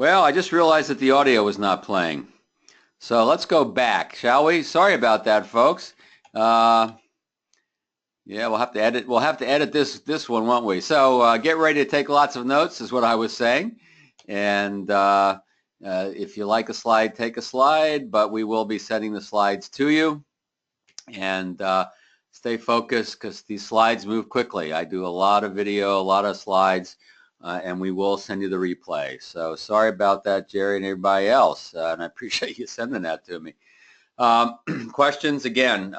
Well, I just realized that the audio was not playing. So let's go back, shall we? Sorry about that, folks. Uh, yeah, we'll have to edit. We'll have to edit this one, won't we? So get ready to take lots of notes, is what I was saying. And if you like a slide, take a slide. But we will be sending the slides to you. And stay focused because these slides move quickly. I do a lot of video, a lot of slides. And we will send you the replay. So sorry about that, Jerry and everybody else, and I appreciate you sending that to me. Questions, again,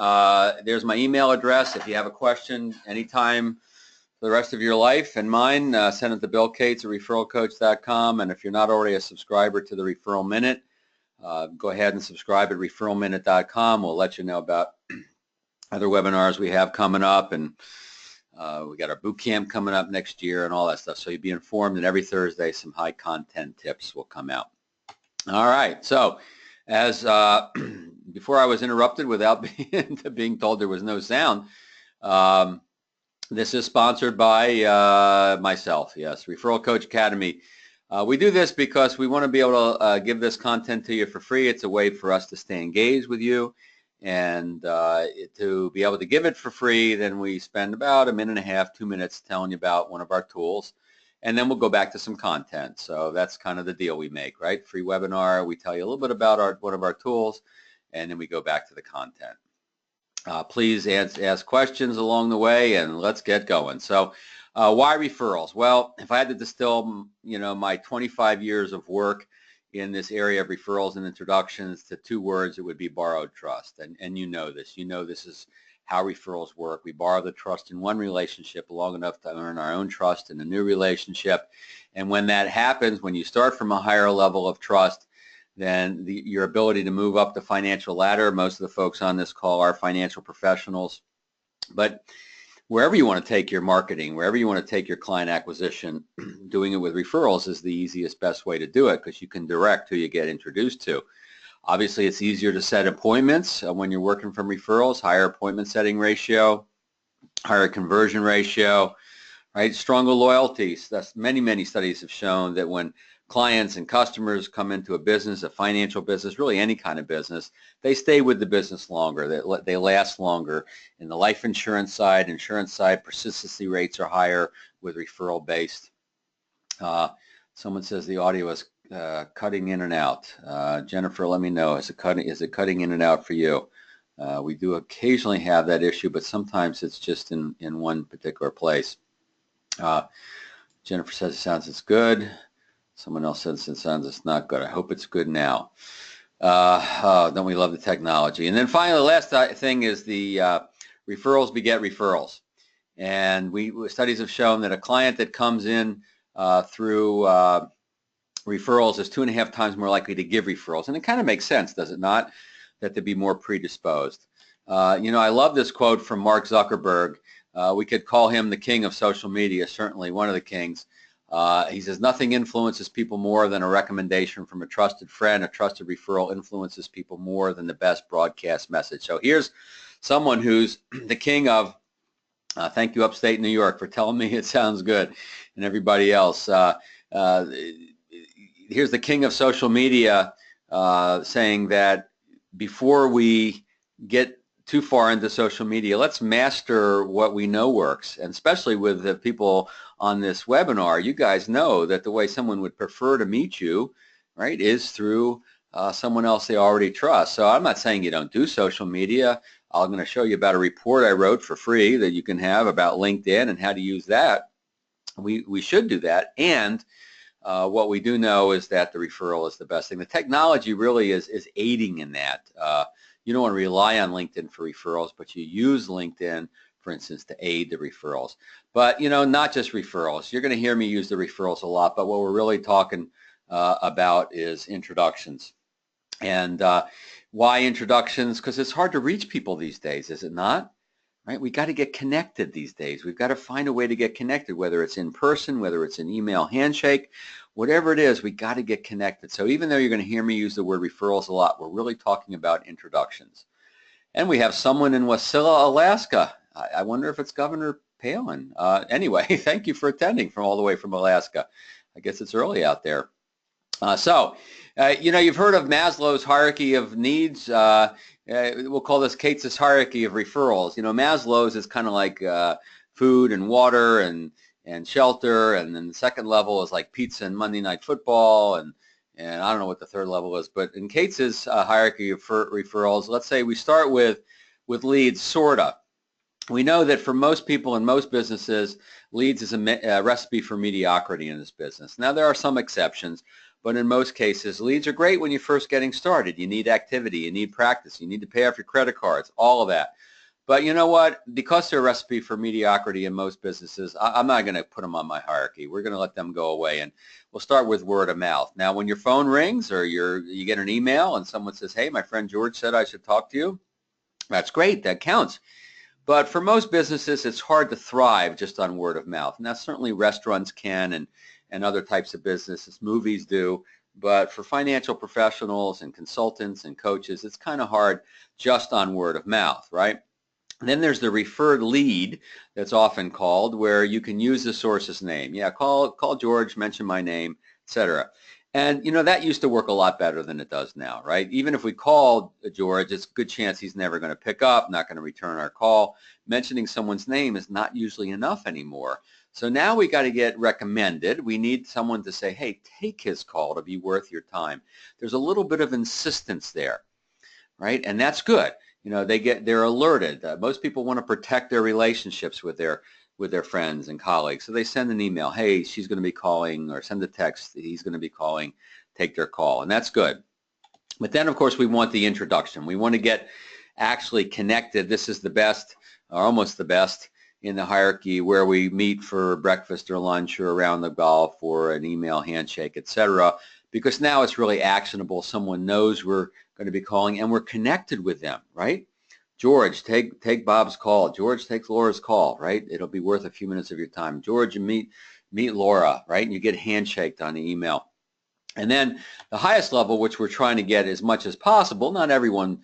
there's my email address. If you have a question anytime for the rest of your life and mine, send it to Bill Cates at referralcoach.com, and if you're not already a subscriber to the Referral Minute, go ahead and subscribe at referralminute.com. We'll let you know about other webinars we have coming up, and we got our boot camp coming up next year and all that stuff. So you'll be informed, and every Thursday some high content tips will come out. All right. So as before I was interrupted without being told there was no sound, this is sponsored by myself. Yes, Referral Coach Academy. We do this because we want to be able to give this content to you for free. It's a way for us to stay engaged with you. And to be able to give it for free, then we spend about a minute and a half, 2 minutes telling you about one of our tools, and then we'll go back to some content. So that's kind of the deal we make, right? Free webinar, we tell you a little bit about one of our tools, and then we go back to the content. Please ask questions along the way, and let's get going. So why referrals? Well, if I had to distill, my 25 years of work in this area of referrals and introductions to 2 words, it would be borrowed trust. And you know this. You know this is how referrals work. We borrow the trust in one relationship long enough to earn our own trust in a new relationship. And when that happens, when you start from a higher level of trust, then your ability to move up the financial ladder, most of the folks on this call are financial professionals, but wherever you want to take your marketing, wherever you want to take your client acquisition, doing it with referrals is the easiest, best way to do it because you can direct who you get introduced to. Obviously, it's easier to set appointments when you're working from referrals, higher appointment setting ratio, higher conversion ratio, right? Stronger loyalties. That's many studies have shown that when clients and customers come into a business, a financial business, really any kind of business, they stay with the business longer. They last longer. In the life insurance side, persistency rates are higher with referral-based. Someone says the audio is cutting in and out. Jennifer, let me know. Is it cutting in and out for you? We do occasionally have that issue, but sometimes it's just in one particular place. Jennifer says it sounds it's good. Someone else says it sounds it's not good. I hope it's good now. Don't we love the technology? And then finally, the last thing is the referrals beget referrals. And studies have shown that a client that comes in through referrals is 2.5 times more likely to give referrals. And it kind of makes sense, does it not, that they'd be more predisposed. I love this quote from Mark Zuckerberg. We could call him the king of social media, certainly one of the kings. He says, nothing influences people more than a recommendation from a trusted friend. A trusted referral influences people more than the best broadcast message. So here's someone who's the king of, thank you Upstate New York for telling me it sounds good, and everybody else. Here's the king of social media saying that before we get too far into social media, let's master what we know works. And especially with the people on this webinar, you guys know that the way someone would prefer to meet you, right, is through someone else they already trust. So I'm not saying you don't do social media. I'm going to show you about a report I wrote for free that you can have about LinkedIn and how to use that. We should do that. And what we do know is that the referral is the best thing. The technology really is aiding in that. You don't want to rely on LinkedIn for referrals, but you use LinkedIn, for instance, to aid the referrals. But, not just referrals. You're going to hear me use the referrals a lot, but what we're really talking about is introductions. And why introductions? Because it's hard to reach people these days, is it not? Right? We got to get connected these days. We've got to find a way to get connected, whether it's in person, whether it's an email handshake, whatever it is, we got to get connected. So even though you're going to hear me use the word referrals a lot, we're really talking about introductions. And we have someone in Wasilla, Alaska. I wonder if it's Governor Palin. Anyway, thank you for attending from all the way from Alaska. I guess it's early out there. You've heard of Maslow's hierarchy of needs. We'll call this Cates's hierarchy of referrals. Maslow's is kind of like food and water and shelter, and then the second level is like pizza and Monday Night Football, and I don't know what the third level is. But in Cates's hierarchy of referrals, let's say we start with leads, sorta. We know that for most people in most businesses, leads is a recipe for mediocrity in this business. Now, there are some exceptions, but in most cases, leads are great when you're first getting started. You need activity, you need practice, you need to pay off your credit cards, all of that. But you know what? Because they're a recipe for mediocrity in most businesses, I'm not going to put them on my hierarchy. We're going to let them go away, and we'll start with word of mouth. Now, when your phone rings or you get an email and someone says, hey, my friend George said I should talk to you, that's great. That counts. But for most businesses, it's hard to thrive just on word of mouth. Now, certainly restaurants can and other types of businesses, movies do. But for financial professionals and consultants and coaches, it's kind of hard just on word of mouth, right? And then there's the referred lead that's often called, where you can use the source's name. Yeah, call George, mention my name, etc. And that used to work a lot better than it does now, right? Even if we called George, it's a good chance he's never going to pick up, not going to return our call. Mentioning someone's name is not usually enough anymore. So now we got to get recommended. We need someone to say, hey, take his call to be worth your time. There's a little bit of insistence there, right? And that's good. They're alerted. Most people want to protect their relationships with their friends and colleagues. So they send an email, hey, she's going to be calling, or send a text, he's going to be calling, take their call. And that's good. But then, of course, we want the introduction. We want to get actually connected. This is the best, or almost the best, in the hierarchy, where we meet for breakfast or lunch or around the golf or an email handshake, etc. Because now it's really actionable. Someone knows we're going to be calling and we're connected with them, right? George, take Bob's call. George takes Laura's call, right? It'll be worth a few minutes of your time. George, you meet Laura, right? And you get handshaked on the email. And then the highest level, which we're trying to get as much as possible, not everyone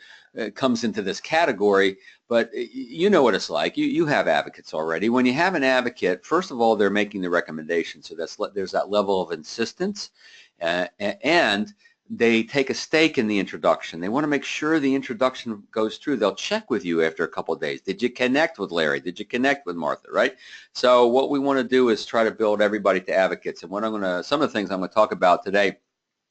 comes into this category, but you know what it's like. You have advocates already. When you have an advocate, first of all, they're making the recommendation. So there's that level of insistence, and they take a stake in the introduction. They want to make sure the introduction goes through. They'll check with you after a couple of days. Did you connect with Larry? Did you connect with Martha, right? So what we want to do is try to build everybody to advocates. And some of the things I'm going to talk about today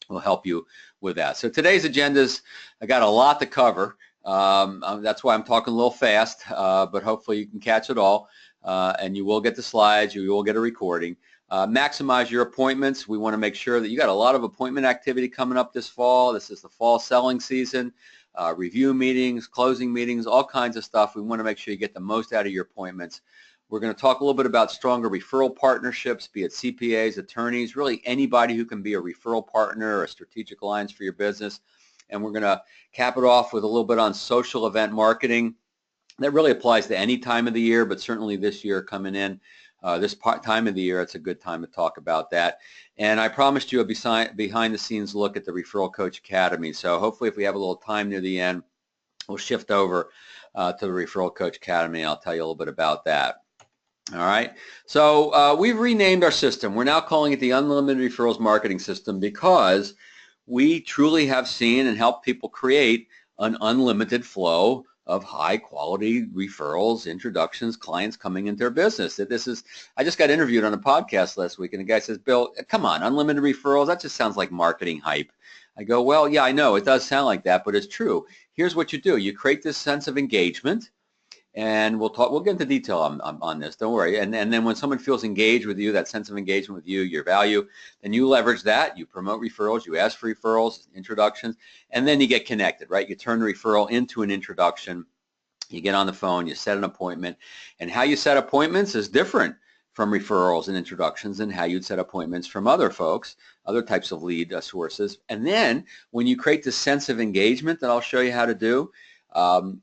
will help you with that. So today's agendas, I got a lot to cover. That's why I'm talking a little fast, but hopefully you can catch it all. And you will get the slides. You will get a recording. Maximize your appointments. We want to make sure that you got a lot of appointment activity coming up this fall. This is the fall selling season. Review meetings, closing meetings, all kinds of stuff. We want to make sure you get the most out of your appointments. We're going to talk a little bit about stronger referral partnerships, be it CPAs, attorneys, really anybody who can be a referral partner or strategic alliance for your business. And we're going to cap it off with a little bit on social event marketing. That really applies to any time of the year, but certainly this year coming in. This time of the year, it's a good time to talk about that. And I promised you a behind-the-scenes look at the Referral Coach Academy. So hopefully if we have a little time near the end, we'll shift over to the Referral Coach Academy. I'll tell you a little bit about that. All right. So we've renamed our system. We're now calling it the Unlimited Referrals Marketing System because we truly have seen and helped people create an unlimited flow of high-quality referrals, introductions, clients coming into their business. I just got interviewed on a podcast last week, and the guy says, Bill, come on, unlimited referrals, that just sounds like marketing hype. I go, well, yeah, I know, it does sound like that, but it's true. Here's what you do. You create this sense of engagement, and we'll get into detail on this, don't worry. And then when someone feels engaged with you, that sense of engagement with you, your value, then you leverage that. You promote referrals, you ask for referrals, introductions, and then you get connected, right? You turn the referral into an introduction. You get on the phone, you set an appointment, and how you set appointments is different from referrals and introductions and how you'd set appointments from other folks, other types of lead sources. And then when you create this sense of engagement that I'll show you how to do,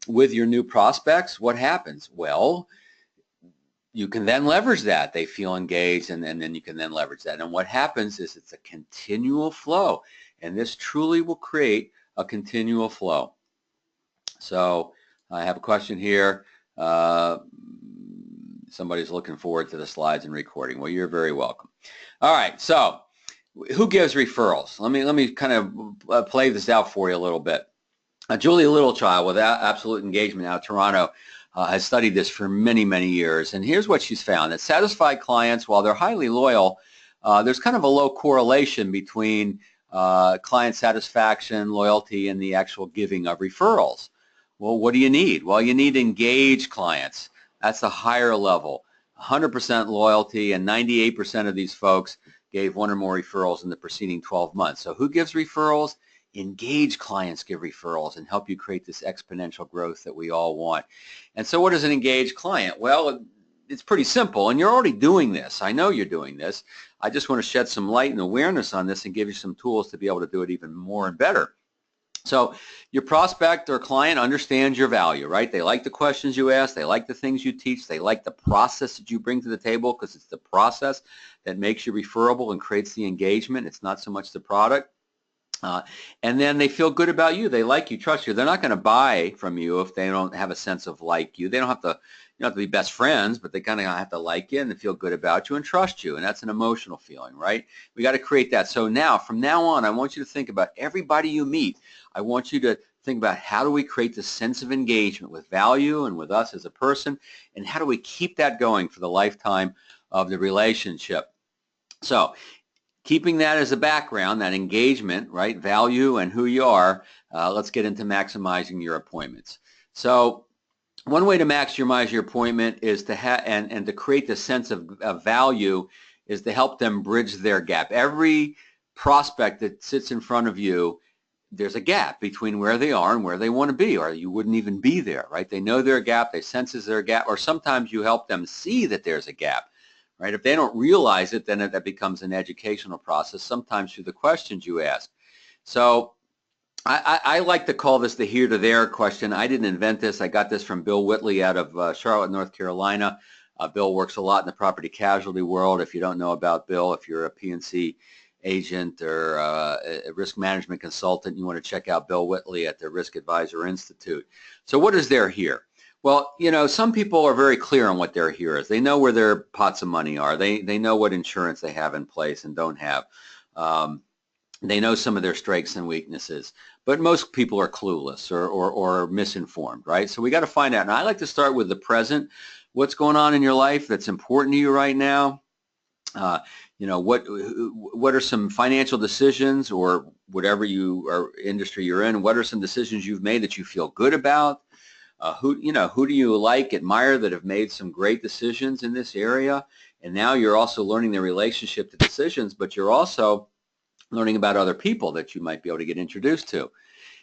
with your new prospects, what happens? Well, you can then leverage that. They feel engaged, and then you can then leverage that. And what happens is it's a continual flow, and this truly will create a continual flow. So I have a question here. Somebody's looking forward to the slides and recording. Well, you're very welcome. All right, so Who gives referrals? Let me kind of play this out for you a little bit. Julia Littlechild with Absolute Engagement out of Toronto has studied this for many, many years. And here's what she's found, that satisfied clients, while they're highly loyal, there's kind of a low correlation between client satisfaction, loyalty, and the actual giving of referrals. Well, what do you need? Well, you need engaged clients. That's a higher level. 100% loyalty, and 98% of these folks gave one or more referrals in the preceding 12 months. So who gives referrals? Engaged clients give referrals and help you create this exponential growth that we all want. And so what is an engaged client? Well, it's pretty simple, and you're already doing this. I know you're doing this. I just want to shed some light and awareness on this and give you some tools to be able to do it even more and better. So your prospect or client understands your value, right? They like the questions you ask. They like the things you teach. They like the process that you bring to the table, because it's the process that makes you referable and creates the engagement. It's not so much the product. And then they feel good about you. They like you, trust you. They're not going to buy from you if they don't have a sense of like you. They don't have to, you don't have to be best friends, but they kind of have to like you and feel good about you and trust you. And that's an emotional feeling, right? We got to create that. So now, from now on, I want you to think about everybody you meet. I want you to think about, how do we create this sense of engagement with value and with us as a person, and how do we keep that going for the lifetime of the relationship? So keeping that as a background, that engagement, right, value and who you are, let's get into maximizing your appointments. So one way to maximize your appointment is to have, and to create the sense of value, is to help them bridge their gap. Every prospect that sits in front of you, there's a gap between where they are and where they want to be, or you wouldn't even be there, right? They know their gap, they sense their gap, or sometimes you help them see that there's a gap. Right? If they don't realize it, then that becomes an educational process, sometimes through the questions you ask. So I like to call this the here to there question. I didn't invent this. I got this from Bill Whitley out of Charlotte, North Carolina. Bill works a lot in the property casualty world. If you don't know about Bill, if you're a P&C agent or a risk management consultant, you want to check out Bill Whitley at the Risk Advisor Institute. So what is there here? Well, you know, some people are very clear on what their here is. They know where their pots of money are. They know what insurance they have in place and don't have. They know some of their strengths and weaknesses. But most people are clueless or misinformed, right? So we got to find out. And I like to start with the present. What's going on in your life that's important to you right now? You know, what are some financial decisions, or whatever industry you're in? What are some decisions you've made that you feel good about? Who do you like, admire, that have made some great decisions in this area? And now you're also learning their relationship to decisions, but you're also learning about other people that you might be able to get introduced to.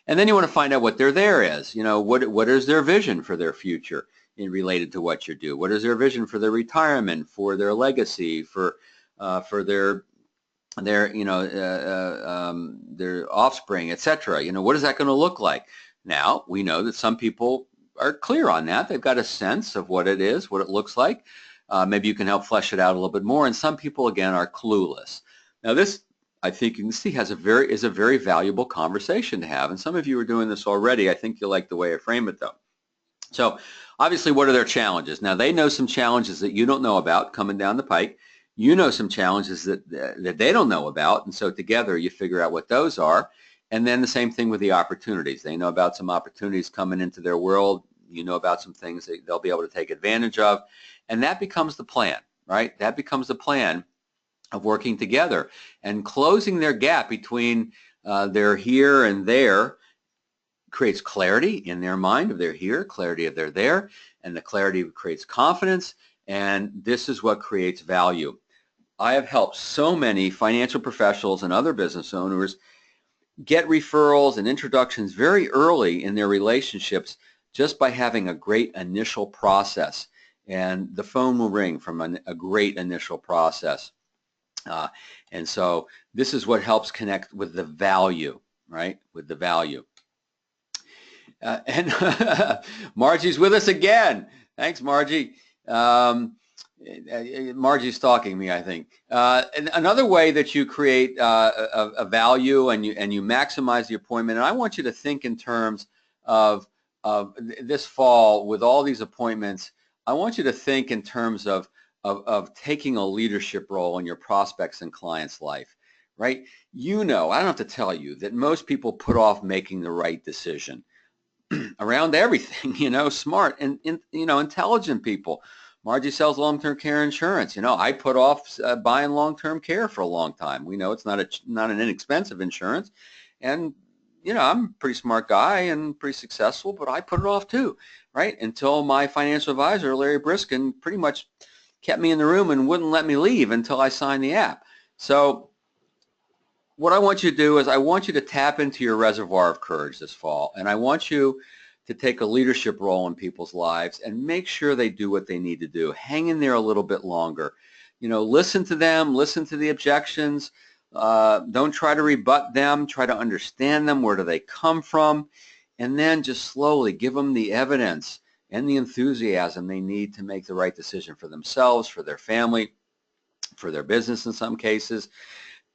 And then you want to find out what their there is. You know, what is their vision for their future related to what you do? What is their vision for their retirement, for their legacy, for their offspring, etc. You know, what is that going to look like? Now, we know that some people are clear on that. They've got a sense of what it is, what it looks like. Maybe you can help flesh it out a little bit more. And some people, again, are clueless. Now, this, I think you can see, is a very valuable conversation to have. And some of you are doing this already. I think you'll like the way I frame it, though. So obviously, what are their challenges? Now, they know some challenges that you don't know about coming down the pike. You know some challenges that they don't know about. And so together, you figure out what those are. And then the same thing with the opportunities. They know about some opportunities coming into their world. You know about some things that they'll be able to take advantage of. And that becomes the plan, right? That becomes the plan of working together and closing their gap between their here and there. Creates clarity in their mind of their here, clarity of their there, and the clarity creates confidence. And this is what creates value. I have helped so many financial professionals and other business owners get referrals and introductions very early in their relationships, just by having a great initial process. And the phone will ring from a great initial process. And so this is what helps connect with the value, right? With the value. And Margie's with us again. Thanks, Margie. Margie's stalking me, I think. And another way that you create a value and you maximize the appointment, and I want you to think in terms of this fall with all these appointments. I want you to think in terms of taking a leadership role in your prospects and clients' life, right? You know, I don't have to tell you that most people put off making the right decision around everything, smart and intelligent people. Margie sells long-term care insurance. I put off buying long-term care for a long time. We know it's not an inexpensive insurance, and I'm a pretty smart guy and pretty successful, but I put it off too, right? Until my financial advisor, Larry Briskin, pretty much kept me in the room and wouldn't let me leave until I signed the app. So what I want you to do is I want you to tap into your reservoir of courage this fall, and I want you to take a leadership role in people's lives and make sure they do what they need to do. Hang in there a little bit longer. Listen to them, listen to the objections. Don't try to rebut them. Try to understand them. Where do they come from? And then just slowly give them the evidence and the enthusiasm they need to make the right decision for themselves, for their family, for their business in some cases.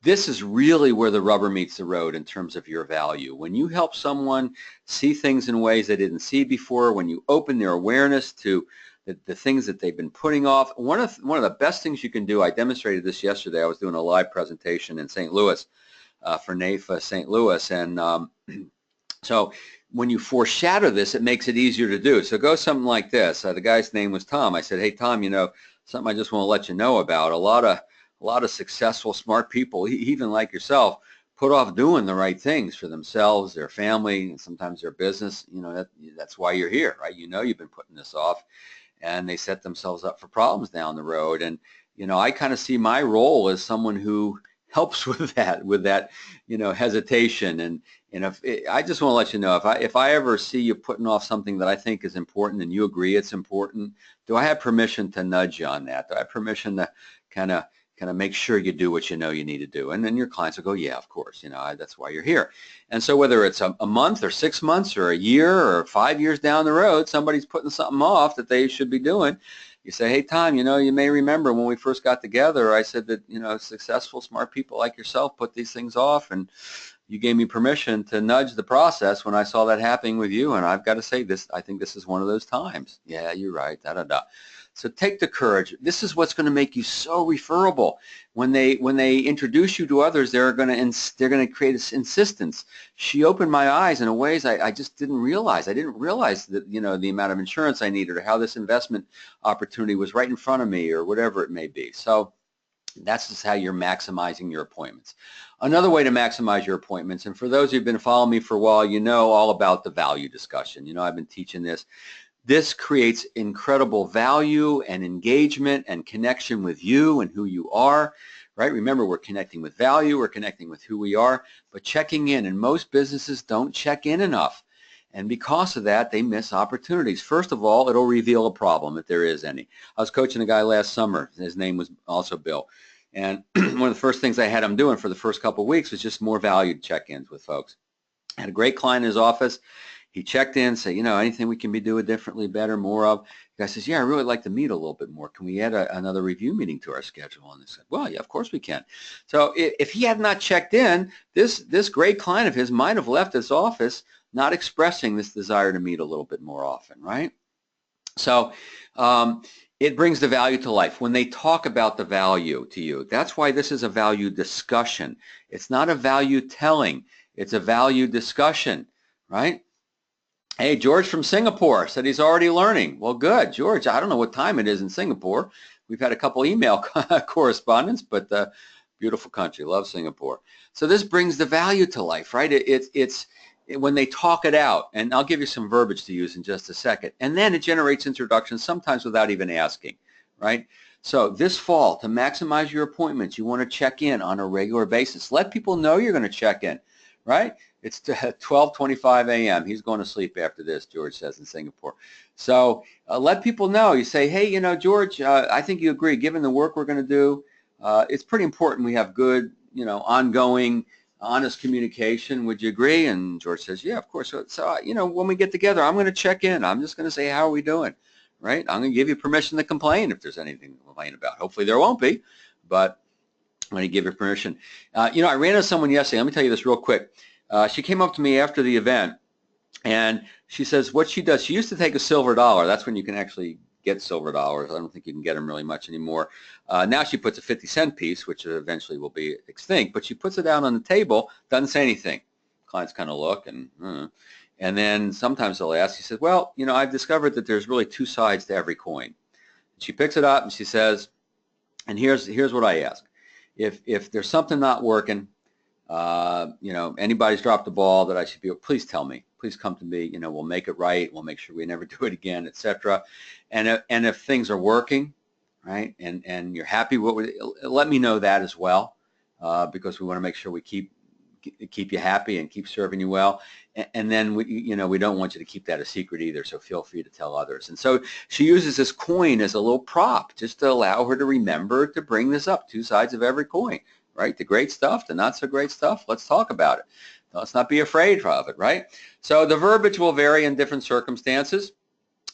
This is really where the rubber meets the road in terms of your value. When you help someone see things in ways they didn't see before, when you open their awareness to the things that they've been putting off, one of the best things you can do, I demonstrated this yesterday. I was doing a live presentation in St. Louis for NAIFA St. Louis, and so when you foreshadow this, it makes it easier to do. So go something like this. The guy's name was Tom. I said, hey, Tom, something I just want to let you know about. A lot of successful, smart people, even like yourself, put off doing the right things for themselves, their family, and sometimes their business. That's why you're here, right? You've been putting this off, and they set themselves up for problems down the road. And I kind of see my role as someone who helps with that hesitation. And I just want to let you know, if I ever see you putting off something that I think is important and you agree it's important, do I have permission to nudge you on that? Do I have permission to kind of make sure you do what you need to do? And then your clients will go, yeah, of course, that's why you're here. And so whether it's a month or 6 months or a year or 5 years down the road, somebody's putting something off that they should be doing, you say, hey, Tom, you may remember when we first got together, I said that, successful, smart people like yourself put these things off, and you gave me permission to nudge the process when I saw that happening with you, and I've got to say this, I think this is one of those times. Yeah, you're right, da-da-da. So take the courage. This is what's going to make you so referable. When they introduce you to others, they're going to create this insistence. She opened my eyes in ways I just didn't realize. I didn't realize that the amount of insurance I needed, or how this investment opportunity was right in front of me, or whatever it may be. So that's just how you're maximizing your appointments. Another way to maximize your appointments, and for those who've been following me for a while, you know all about the value discussion. I've been teaching this. This creates incredible value and engagement and connection with you and who you are, right? Remember, we're connecting with value, we're connecting with who we are, but checking in, and most businesses don't check in enough. And because of that, they miss opportunities. First of all, it'll reveal a problem, if there is any. I was coaching a guy last summer. His name was also Bill. And one of the first things I had him doing for the first couple of weeks was just more value check-ins with folks. I had a great client in his office. He checked in, said, anything we can be doing differently, better, more of. The guy says, yeah, I really like to meet a little bit more. Can we add another review meeting to our schedule? And they said, well, yeah, of course we can. So if he had not checked in, this great client of his might have left his office not expressing this desire to meet a little bit more often, right? So it brings the value to life. When they talk about the value to you, that's why this is a value discussion. It's not a value telling. It's a value discussion, right? Hey, George from Singapore said he's already learning. Well, good. George, I don't know what time it is in Singapore. We've had a couple email correspondence, but beautiful country. Love Singapore. So this brings the value to life, right? It's when they talk it out, and I'll give you some verbiage to use in just a second, and then it generates introductions, sometimes without even asking, right? So this fall, to maximize your appointments, you want to check in on a regular basis. Let people know you're going to check in, right? It's 12:25 a.m. He's going to sleep after this, George says in Singapore. So let people know. You say, hey, George, I think you agree, given the work we're going to do, it's pretty important we have good, ongoing, honest communication. Would you agree? And George says, yeah, of course. So when we get together, I'm going to check in. I'm just going to say, how are we doing? Right? I'm going to give you permission to complain if there's anything to complain about. Hopefully there won't be, but I'm going to give you permission. I ran into someone yesterday. Let me tell you this real quick. She came up to me after the event, and she says what she does, she used to take a silver dollar. That's when you can actually get silver dollars. I don't think you can get them really much anymore. Now she puts a 50-cent piece, which eventually will be extinct, but she puts it down on the table, doesn't say anything. Clients kind of look and then sometimes they'll ask, she says, well, you know, I've discovered that there's really two sides to every coin. She picks it up and she says, and here's what I ask. If there's something not working, you know, anybody's dropped the ball that I should be, please tell me. Please come to me. You know, we'll make it right. We'll make sure we never do it again, etc. And if things are working, right, and you're happy with it, let me know that as well, because we want to make sure we keep you happy and keep serving you well. And then we don't want you to keep that a secret either, so feel free to tell others. And so she uses this coin as a little prop just to allow her to remember to bring this up, two sides of every coin, right? The great stuff, the not so great stuff, let's talk about it. Let's not be afraid of it, right? So the verbiage will vary in different circumstances.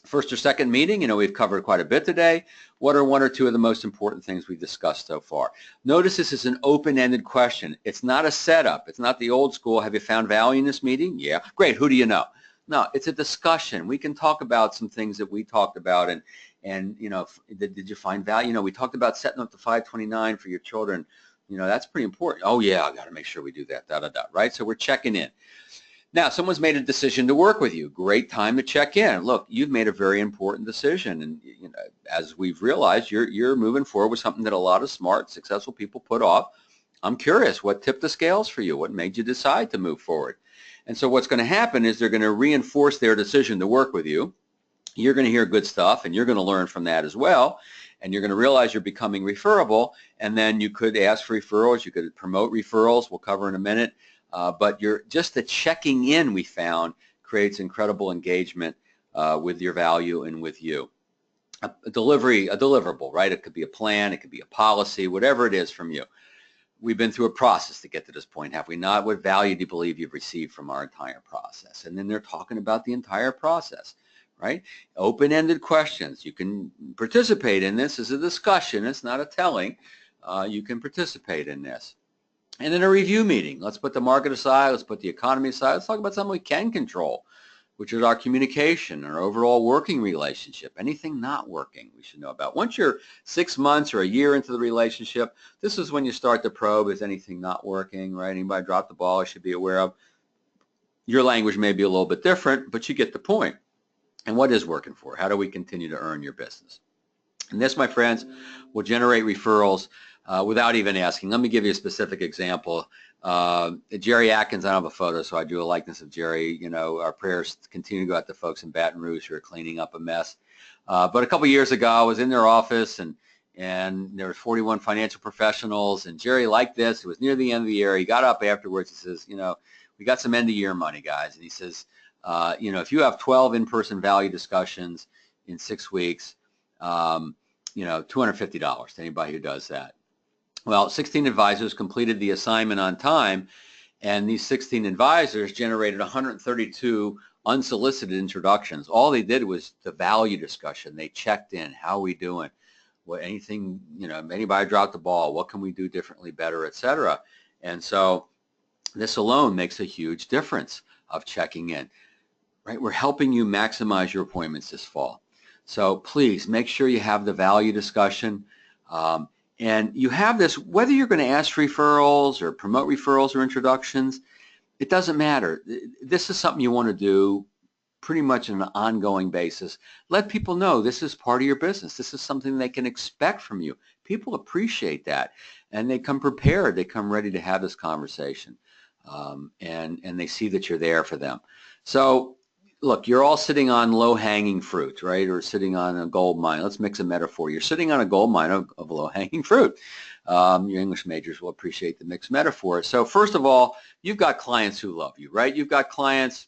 First or second meeting, you know, we've covered quite a bit today. What are one or two of the most important things we've discussed so far? Notice this is an open-ended question. It's not a setup. It's not the old school, have you found value in this meeting? Yeah. Great. Who do you know? No, it's a discussion. We can talk about some things that we talked about and you know, did you find value? You know, we talked about setting up the 529 for your children. You know, that's pretty important. Oh, yeah, I got to make sure we do that, right? So we're checking in. Now, someone's made a decision to work with you. Great time to check in. Look, you've made a very important decision, and you know, as we've realized, you're moving forward with something that a lot of smart, successful people put off. I'm curious, what tipped the scales for you? What made you decide to move forward? And so what's going to happen is they're going to reinforce their decision to work with you. You're going to hear good stuff, and you're going to learn from that as well. And you're going to realize you're becoming referable, and then you could ask for referrals. You could promote referrals. We'll cover in a minute. But just the checking in, we found, creates incredible engagement with your value and with you. A deliverable, right? It could be a plan, it could be a policy, whatever it is from you. We've been through a process to get to this point, have we not? What value do you believe you've received from our entire process? And then they're talking about the entire process, right? Open-ended questions. You can participate in this as a discussion. It's not a telling. You can participate in this. And then a review meeting. Let's put the market aside. Let's put the economy aside. Let's talk about something we can control, which is our communication, our overall working relationship. Anything not working we should know about. Once you're 6 months or a year into the relationship, this is when you start to probe, is anything not working, right? Anybody drop the ball I should be aware of? Your language may be a little bit different, but you get the point. And what is working for? How do we continue to earn your business? And this, my friends, will generate referrals without even asking. Let me give you a specific example. Jerry Atkins, I don't have a photo, so I do a likeness of Jerry. You know, our prayers continue to go out to folks in Baton Rouge who are cleaning up a mess. But a couple years ago, I was in their office, and there were 41 financial professionals, and Jerry liked this. It was near the end of the year. He got up afterwards. He says, you know, we got some end-of-year money, guys. And he says, you know, if you have 12 in-person value discussions in 6 weeks, you know, $250 to anybody who does that. Well, 16 advisors completed the assignment on time, and these 16 advisors generated 132 unsolicited introductions. All they did was the value discussion. They checked in. How are we doing? What, anything, you know, anybody dropped the ball? What can we do differently, better, etc. And so this alone makes a huge difference of checking in, right? We're helping you maximize your appointments this fall. So please make sure you have the value discussion. And you have this, whether you're going to ask for referrals or promote referrals or introductions, it doesn't matter. This is something you want to do pretty much on an ongoing basis. Let people know this is part of your business. This is something they can expect from you. People appreciate that, and they come prepared. They come ready to have this conversation, and they see that you're there for them. So look, you're all sitting on low-hanging fruit, right, or sitting on a gold mine. Let's mix a metaphor. You're sitting on a gold mine of low-hanging fruit. Your English majors will appreciate the mixed metaphor. So first of all, you've got clients who love you, right? You've got clients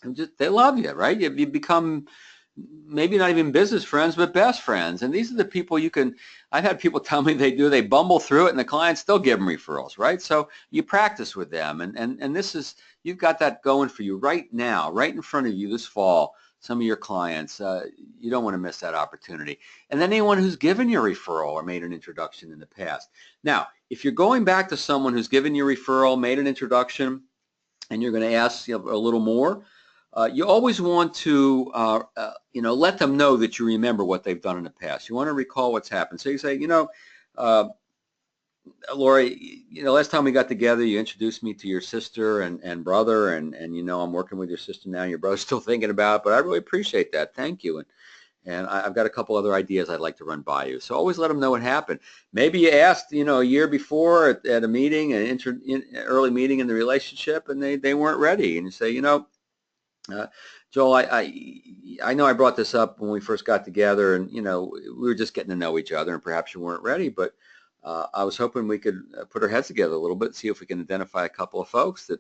who just, they love you, right? You become maybe not even business friends, but best friends. And these are the people you can, I've had people tell me they bumble through it and the clients still give them referrals, right? So you practice with them, and this is, you've got that going for you right now, right in front of you this fall, some of your clients. You don't want to miss that opportunity. And then anyone who's given you a referral or made an introduction in the past. Now, if you're going back to someone who's given you a referral, made an introduction, and you're going to ask, you know, a little more, you always want to, let them know that you remember what they've done in the past. You want to recall what's happened. So you say, uh, Lori, last time we got together, you introduced me to your sister and brother, and I'm working with your sister now, and your brother's still thinking about it, but I really appreciate that. Thank you. And I've got a couple other ideas I'd like to run by you. So always let them know what happened. Maybe you asked, a year before at a meeting, an early meeting in the relationship, and they weren't ready. And you say, uh, Joel, I know I brought this up when we first got together, and we were just getting to know each other, and perhaps you weren't ready, but I was hoping we could put our heads together a little bit, see if we can identify a couple of folks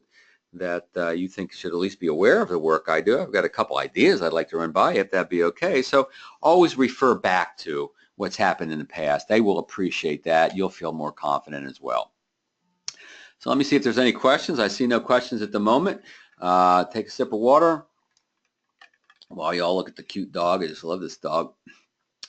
that you think should at least be aware of the work I do. I've got a couple ideas I'd like to run by, if that'd be okay. So always refer back to what's happened in the past. They will appreciate that. You'll feel more confident as well. So let me see if there's any questions. I see no questions at the moment. Take a sip of water while you all look at the cute dog. I just love this dog.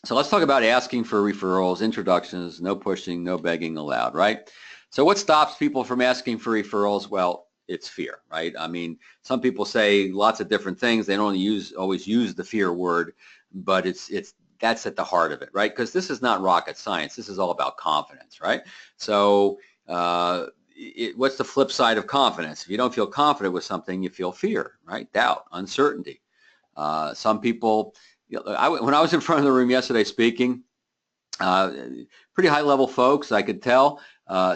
So let's talk about asking for referrals, introductions, no pushing, no begging allowed, right? So what stops people from asking for referrals? Well, it's fear, right? I mean, some people say lots of different things. They don't always use the fear word, but that's at the heart of it, right? Because this is not rocket science. This is all about confidence, right? So what's the flip side of confidence? If you don't feel confident with something, you feel fear, right? Doubt, uncertainty. Some people, when I was in front of the room yesterday speaking, pretty high-level folks, I could tell,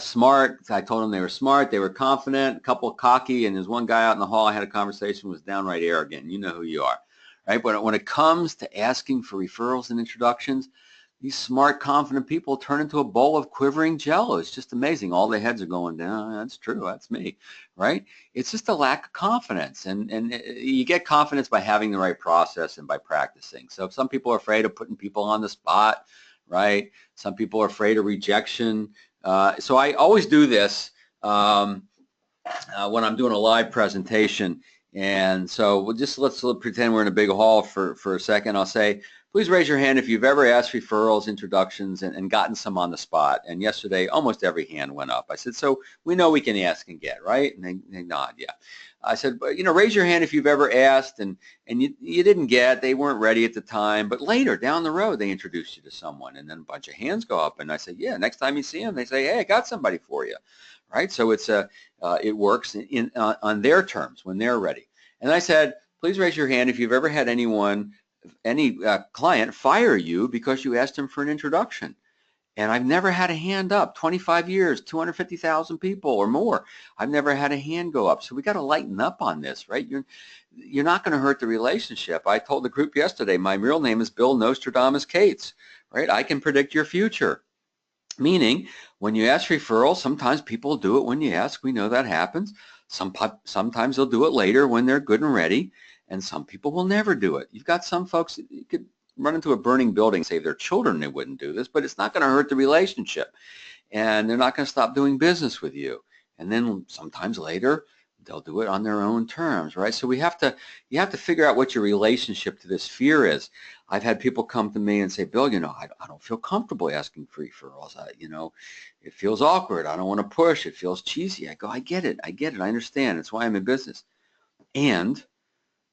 smart. I told them they were smart, they were confident, a couple cocky, and there's one guy out in the hall I had a conversation with, downright arrogant. You know who you are, right? But when it comes to asking for referrals and introductions, these smart, confident people turn into a bowl of quivering jello. It's just amazing. All their heads are going down. That's true. That's me, right? It's just a lack of confidence. And you get confidence by having the right process and by practicing. So some people are afraid of putting people on the spot, right? Some people are afraid of rejection. So I always do this when I'm doing a live presentation. And so let's pretend we're in a big hall for a second. I'll say, please raise your hand if you've ever asked referrals, introductions, and gotten some on the spot. And yesterday, almost every hand went up. I said, so we know we can ask and get, right? And they nod, yeah. I said, but, raise your hand if you've ever asked and you didn't get, they weren't ready at the time, but later down the road, they introduced you to someone, and then a bunch of hands go up. And I said, yeah, next time you see them, they say, hey, I got somebody for you, right? So it works on their terms when they're ready. And I said, please raise your hand if you've ever had any client fire you because you asked him for an introduction. And I've never had a hand up, 25 years, 250,000 people or more. I've never had a hand go up. So we got to lighten up on this, right? You're not going to hurt the relationship. I told the group yesterday, my real name is Bill Nostradamus Cates, right? I can predict your future. Meaning, when you ask referrals, sometimes people do it when you ask. We know that happens. Sometimes they'll do it later when they're good and ready. And some people will never do it. You've got some folks, you could run into a burning building, save their children, they wouldn't do this, but it's not going to hurt the relationship. And they're not going to stop doing business with you. And then sometimes later, they'll do it on their own terms, right? So you have to figure out what your relationship to this fear is. I've had people come to me and say, Bill, I don't feel comfortable asking for referrals. It feels awkward. I don't want to push. It feels cheesy. I go, I get it. I understand. It's why I'm in business. And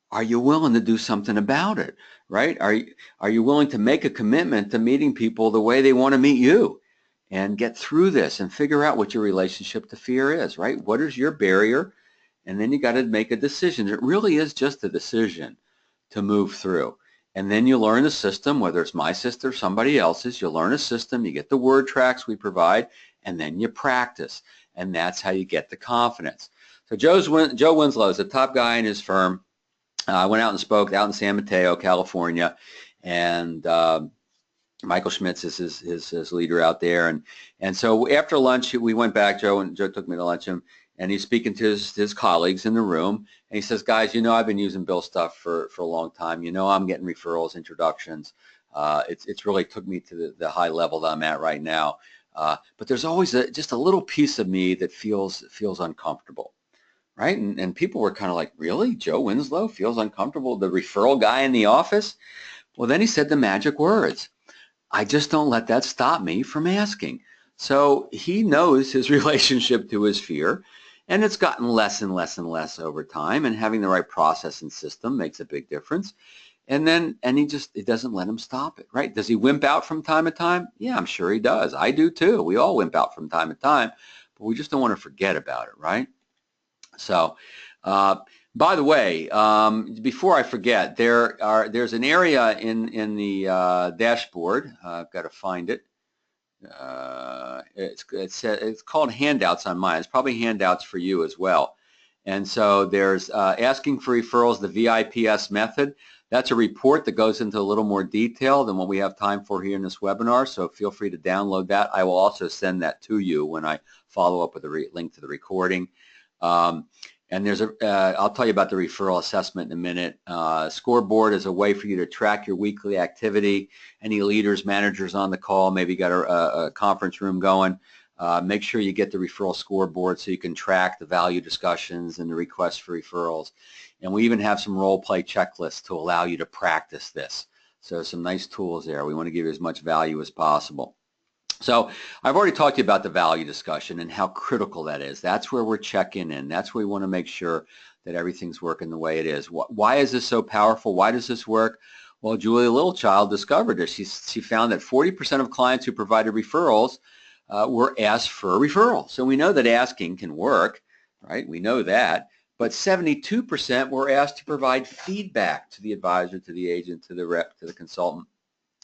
are you willing to do something about it, right? Are you willing to make a commitment to meeting people the way they want to meet you and get through this and figure out what your relationship to fear is, right? What is your barrier? And then you got to make a decision. It really is just a decision to move through. And then you learn the system, whether it's my system or somebody else's, you learn a system, you get the word tracks we provide, and then you practice. And that's how you get the confidence. So Joe Winslow is the top guy in his firm. I went out and spoke out in San Mateo, California, and Michael Schmitz is his leader out there. And so after lunch, we went back. Joe took me to lunch, and he's speaking to his colleagues in the room. And he says, guys, I've been using Bill's stuff for a long time. I'm getting referrals, introductions. It's really took me to the high level that I'm at right now. But there's always just a little piece of me that feels uncomfortable. Right? And people were kind of like, really? Joe Winslow feels uncomfortable, the referral guy in the office? Well, then he said the magic words. I just don't let that stop me from asking. So he knows his relationship to his fear, And it's gotten less and less and less over time, and having the right process and system makes a big difference. And he doesn't let him stop it, right? Does he wimp out from time to time? Yeah, I'm sure he does. I do too. We all wimp out from time to time, but we just don't want to forget about it, right? So, uh, by the way, before I forget, there's an area in the dashboard. I've got to find it. It's called handouts on mine. It's probably handouts for you as well. And so there's asking for referrals, the VIPS method. That's a report that goes into a little more detail than what we have time for here in this webinar. So feel free to download that. I will also send that to you when I follow up with a link to the recording. And there's I'll tell you about the referral assessment in a minute. Scoreboard is a way for you to track your weekly activity. Any leaders, managers on the call, maybe got a conference room going. Make sure you get the referral scoreboard so you can track the value discussions and the requests for referrals. And we even have some role play checklists to allow you to practice this. So some nice tools there. We want to give you as much value as possible. So I've already talked to you about the value discussion and how critical that is. That's where we're checking in. That's where we want to make sure that everything's working the way it is. Why is this so powerful? Why does this work? Well, Julia Littlechild discovered this. She found that 40% of clients who provided referrals were asked for a referral. So we know that asking can work, right? We know that. But 72% were asked to provide feedback to the advisor, to the agent, to the rep, to the consultant.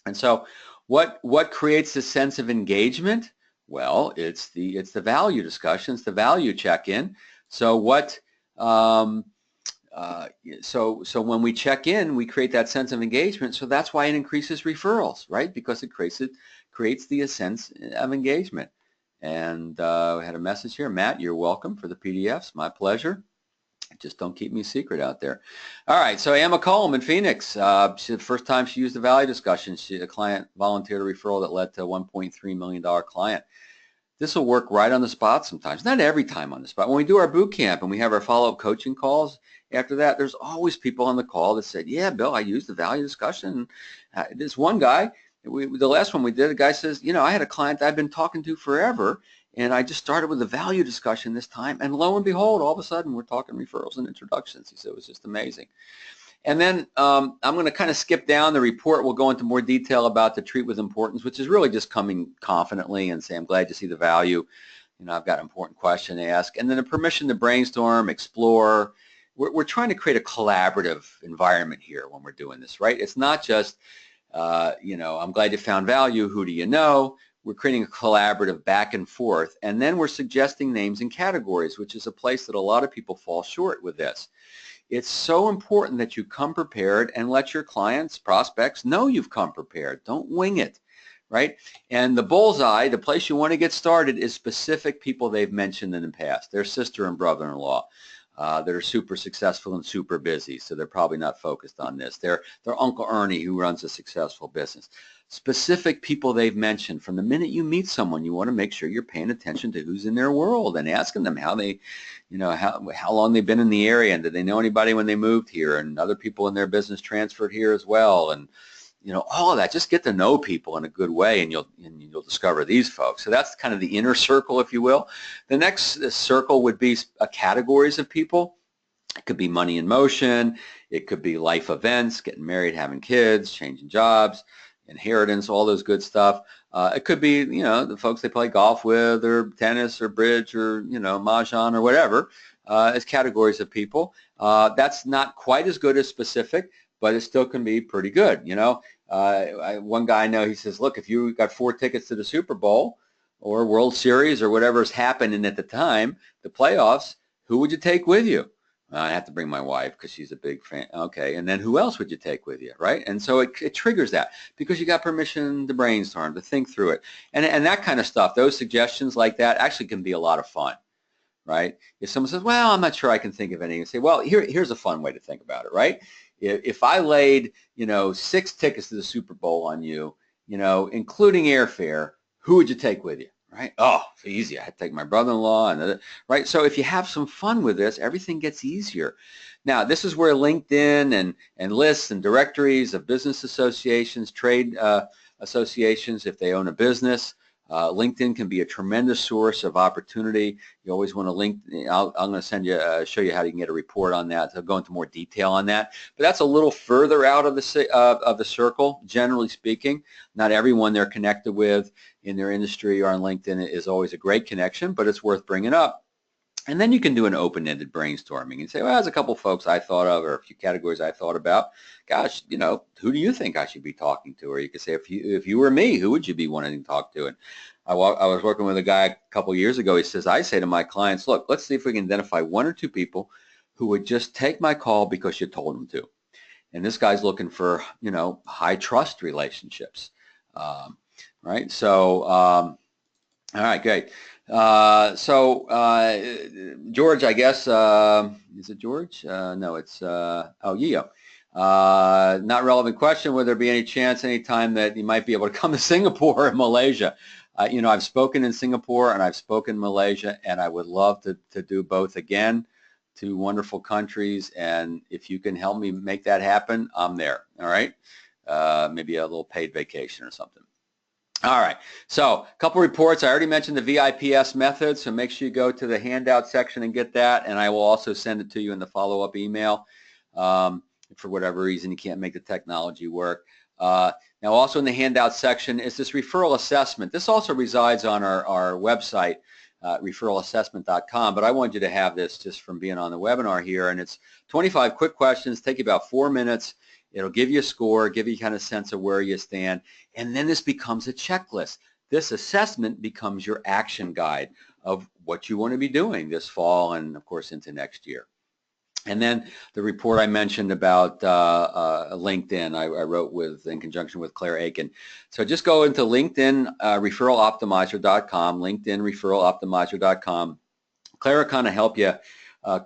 And so what creates this sense of engagement? Well, it's the value discussions, the value check-in. So so when we check in, we create that sense of engagement. So that's why it increases referrals, right? Because it creates the sense of engagement. And we had a message here. Matt, you're welcome for the PDFs. My pleasure. Just don't keep me a secret out there. All right, so Emma Colm in Phoenix. The first time she used the value discussion, a client volunteered a referral that led to a $1.3 million client. This will work right on the spot sometimes. Not every time on the spot. When we do our boot camp and we have our follow-up coaching calls, after that, there's always people on the call that said, yeah, Bill, I used the value discussion. This one guy, the last one we did, the guy says, I had a client I've been talking to forever, and I just started with the value discussion this time, and lo and behold, all of a sudden, we're talking referrals and introductions. He said it was just amazing. And then I'm going to kind of skip down the report. We'll go into more detail about the treat with importance, which is really just coming confidently and say, I'm glad you see the value. I've got an important question to ask. And then the permission to brainstorm, explore. We're trying to create a collaborative environment here when we're doing this, right? It's not just, I'm glad you found value. Who do you know? We're creating a collaborative back and forth, and then we're suggesting names and categories, which is a place that a lot of people fall short with this. It's so important that you come prepared and let your clients, prospects know you've come prepared. Don't wing it, right? And the bullseye, the place you want to get started is specific people they've mentioned in the past, their sister and brother-in-law. That are super successful and super busy, so they're probably not focused on this. Their Uncle Ernie, who runs a successful business. Specific people they've mentioned. From the minute you meet someone, you want to make sure you're paying attention to who's in their world and asking them how they, how long they've been in the area, and did they know anybody when they moved here, and other people in their business transferred here as well, and all of that. Just get to know people in a good way, and you'll discover these folks. So that's kind of the inner circle, if you will. The next circle would be categories of people. It could be money in motion. It could be life events, getting married, having kids, changing jobs, inheritance, all those good stuff. It could be, the folks they play golf with, or tennis, or bridge, or, mahjong, or whatever, as categories of people. That's not quite as good as specific, but it still can be pretty good. One guy I know, he says, look, if you got 4 tickets to the Super Bowl or World Series or whatever's happening at the time, the playoffs, who would you take with you? I have to bring my wife because she's a big fan. Okay, and then who else would you take with you, right? And so it triggers that because you got permission to brainstorm, to think through it. And that kind of stuff, those suggestions like that actually can be a lot of fun, right? If someone says, well, I'm not sure I can think of any, you say, well, here's a fun way to think about it, right? If I laid, 6 tickets to the Super Bowl on you, including airfare, who would you take with you, right? Oh, it's easy. I'd take my brother-in-law, right? So if you have some fun with this, everything gets easier. Now, this is where LinkedIn and lists and directories of business associations, trade associations, if they own a business, LinkedIn can be a tremendous source of opportunity. You always want to link. I'm going to send you, show you how you can get a report on that. I'll go into more detail on that. But that's a little further out of the circle, generally speaking. Not everyone they're connected with in their industry or on LinkedIn is always a great connection, but it's worth bringing up. And then you can do an open-ended brainstorming and say, well, there's a couple folks I thought of or a few categories I thought about. Gosh, who do you think I should be talking to? Or you could say, if you were me, who would you be wanting to talk to? And I was working with a guy a couple of years ago. He says, I say to my clients, look, let's see if we can identify one or two people who would just take my call because you told them to. And this guy's looking for, high trust relationships, right? So, all right, great. George, I guess, is it George? No, it's, Yeo. Not relevant question. Would there be any chance anytime that you might be able to come to Singapore or Malaysia? I've spoken in Singapore and I've spoken in Malaysia, and I would love to do both again. Two wonderful countries, and if you can help me make that happen, I'm there. All right. Maybe a little paid vacation or something. All right, so a couple reports. I already mentioned the VIPS method, so make sure you go to the handout section and get that, and I will also send it to you in the follow-up email. For whatever reason, you can't make the technology work. Now, also in the handout section is this referral assessment. This also resides on our website, referralassessment.com, but I want you to have this just from being on the webinar here, and it's 25 quick questions, take you about 4 minutes. It'll give you a score, give you kind of sense of where you stand, and then this becomes a checklist. This assessment becomes your action guide of what you want to be doing this fall and, of course, into next year. And then the report I mentioned about LinkedIn, I wrote in conjunction with Claire Aiken. So just go into LinkedIn referraloptimizer.com, LinkedIn referraloptimizer.com. Claire will kind of help you,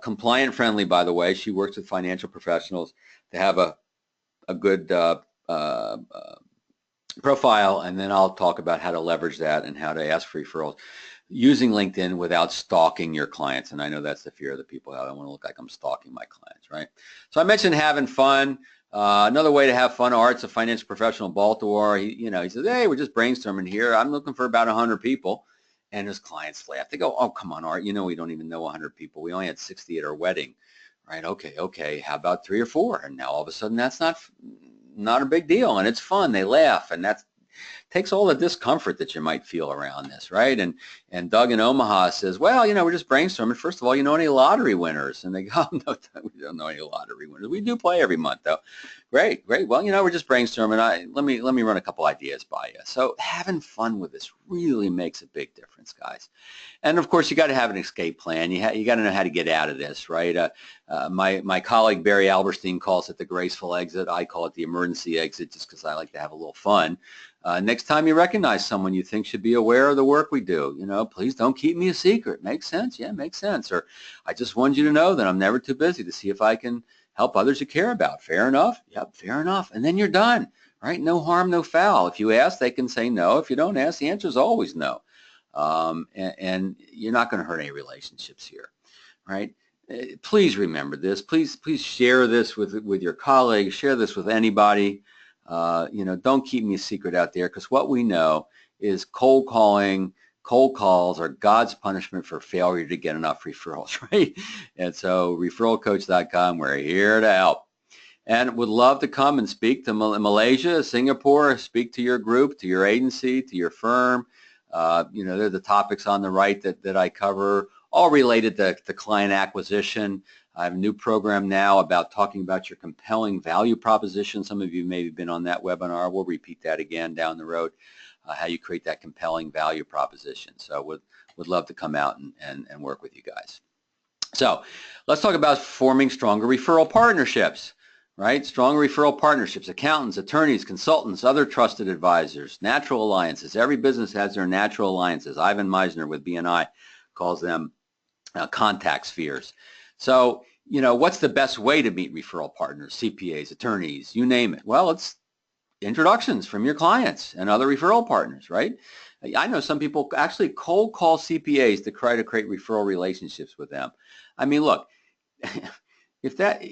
compliant friendly, by the way. She works with financial professionals to have a good profile, and then I'll talk about how to leverage that and how to ask for referrals using LinkedIn without stalking your clients. And I know that's the fear of the people. I don't want to look like I'm stalking my clients, right? So I mentioned having fun. Another way to have fun, Art's a financial professional in Baltimore. He says, hey, we're just brainstorming here. I'm looking for about 100 people. And his clients laugh. They go, oh, come on, Art. We don't even know 100 people. We only had 60 at our wedding. Right? Okay. How about 3 or 4? And now all of a sudden that's not a big deal, and it's fun. They laugh, and that takes all the discomfort that you might feel around this, right? And Doug in Omaha says, well, we're just brainstorming. First of all, any lottery winners? And they go, oh, no, we don't know any lottery winners. We do play every month, though. Great. Well, we're just brainstorming. Let me run a couple ideas by you. So having fun with this really makes a big difference, guys. And of course, you got to have an escape plan. You got to know how to get out of this, right? My colleague Barry Alberstein calls it the graceful exit. I call it the emergency exit, just because I like to have a little fun. Next time you recognize someone you think should be aware of the work we do, please don't keep me a secret. Makes sense? Yeah, makes sense. Or I just want you to know that I'm never too busy to see if I can help others you care about. Fair enough? Yep, fair enough. And then you're done, right? No harm, no foul. If you ask, they can say no. If you don't ask, the answer is always no. And you're not going to hurt any relationships here, right? Please remember this. Please share this with your colleagues. Share this with anybody. Don't keep me a secret out there, because what we know is cold calls are God's punishment for failure to get enough referrals, right? And so referralcoach.com, we're here to help. And would love to come and speak to Malaysia, Singapore, speak to your group, to your agency, to your firm. They're the topics on the right that I cover, all related to client acquisition. I have a new program now about talking about your compelling value proposition. Some of you may have been on that webinar. We'll repeat that again down the road, how you create that compelling value proposition. So would love to come out and work with you guys. So let's talk about forming stronger referral partnerships, right? Strong referral partnerships, accountants, attorneys, consultants, other trusted advisors, natural alliances. Every business has their natural alliances. Ivan Meisner with BNI calls them contact spheres. So, what's the best way to meet referral partners, CPAs, attorneys, you name it? Well, it's introductions from your clients and other referral partners, right? I know some people actually cold call CPAs to try to create referral relationships with them. I mean, look, if that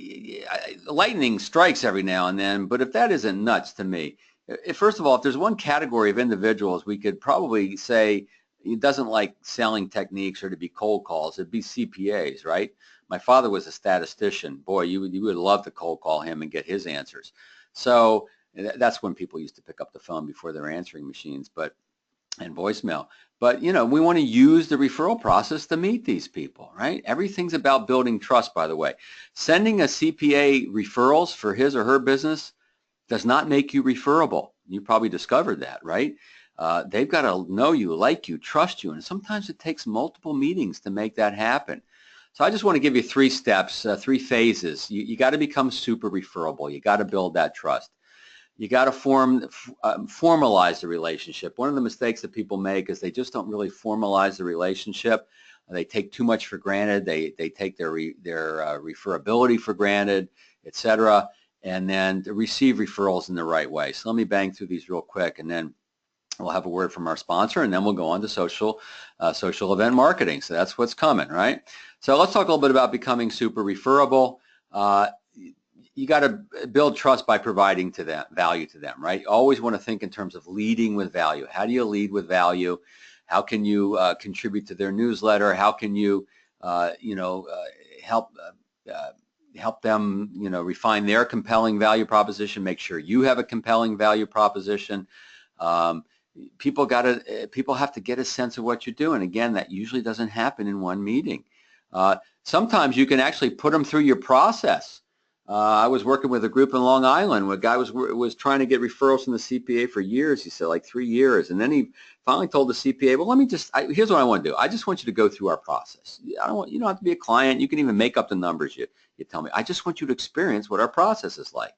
lightning strikes every now and then, but if that isn't nuts to me, First of all, if there's one category of individuals we could probably say he doesn't like selling techniques or to be cold calls, it'd be CPAs, right? My father was a statistician. Boy, you would love to cold call him and get his answers. So that's when people used to pick up the phone before their answering machines, and voicemail. But, we want to use the referral process to meet these people, right? Everything's about building trust, by the way. Sending a CPA referrals for his or her business does not make you referable. You probably discovered that, right? They've got to know you, like you, trust you, and sometimes it takes multiple meetings to make that happen. So I just want to give you 3 steps, 3 phases. You got to become super referable. You got to build that trust. You got to formalize the relationship. One of the mistakes that people make is they just don't really formalize the relationship. They take too much for granted. They take their referability for granted, etc., and then to receive referrals in the right way. So let me bang through these real quick, and then we'll have a word from our sponsor, and then we'll go on to social event marketing. So that's what's coming, right? So let's talk a little bit about becoming super referable. You got to build trust by providing to them value to them, right? You always want to think in terms of leading with value. How do you lead with value? How can you contribute to their newsletter? How can you, help them, refine their compelling value proposition? Make sure you have a compelling value proposition. People have to get a sense of what you're doing. Again, that usually doesn't happen in one meeting. Sometimes you can actually put them through your process. I was working with a group in Long Island where a guy was trying to get referrals from the CPA for years. He said like 3 years, and then he finally told the CPA, "Well, here's what I want to do. I just want you to go through our process. You don't have to be a client. You can even make up the numbers you tell me. I just want you to experience what our process is like."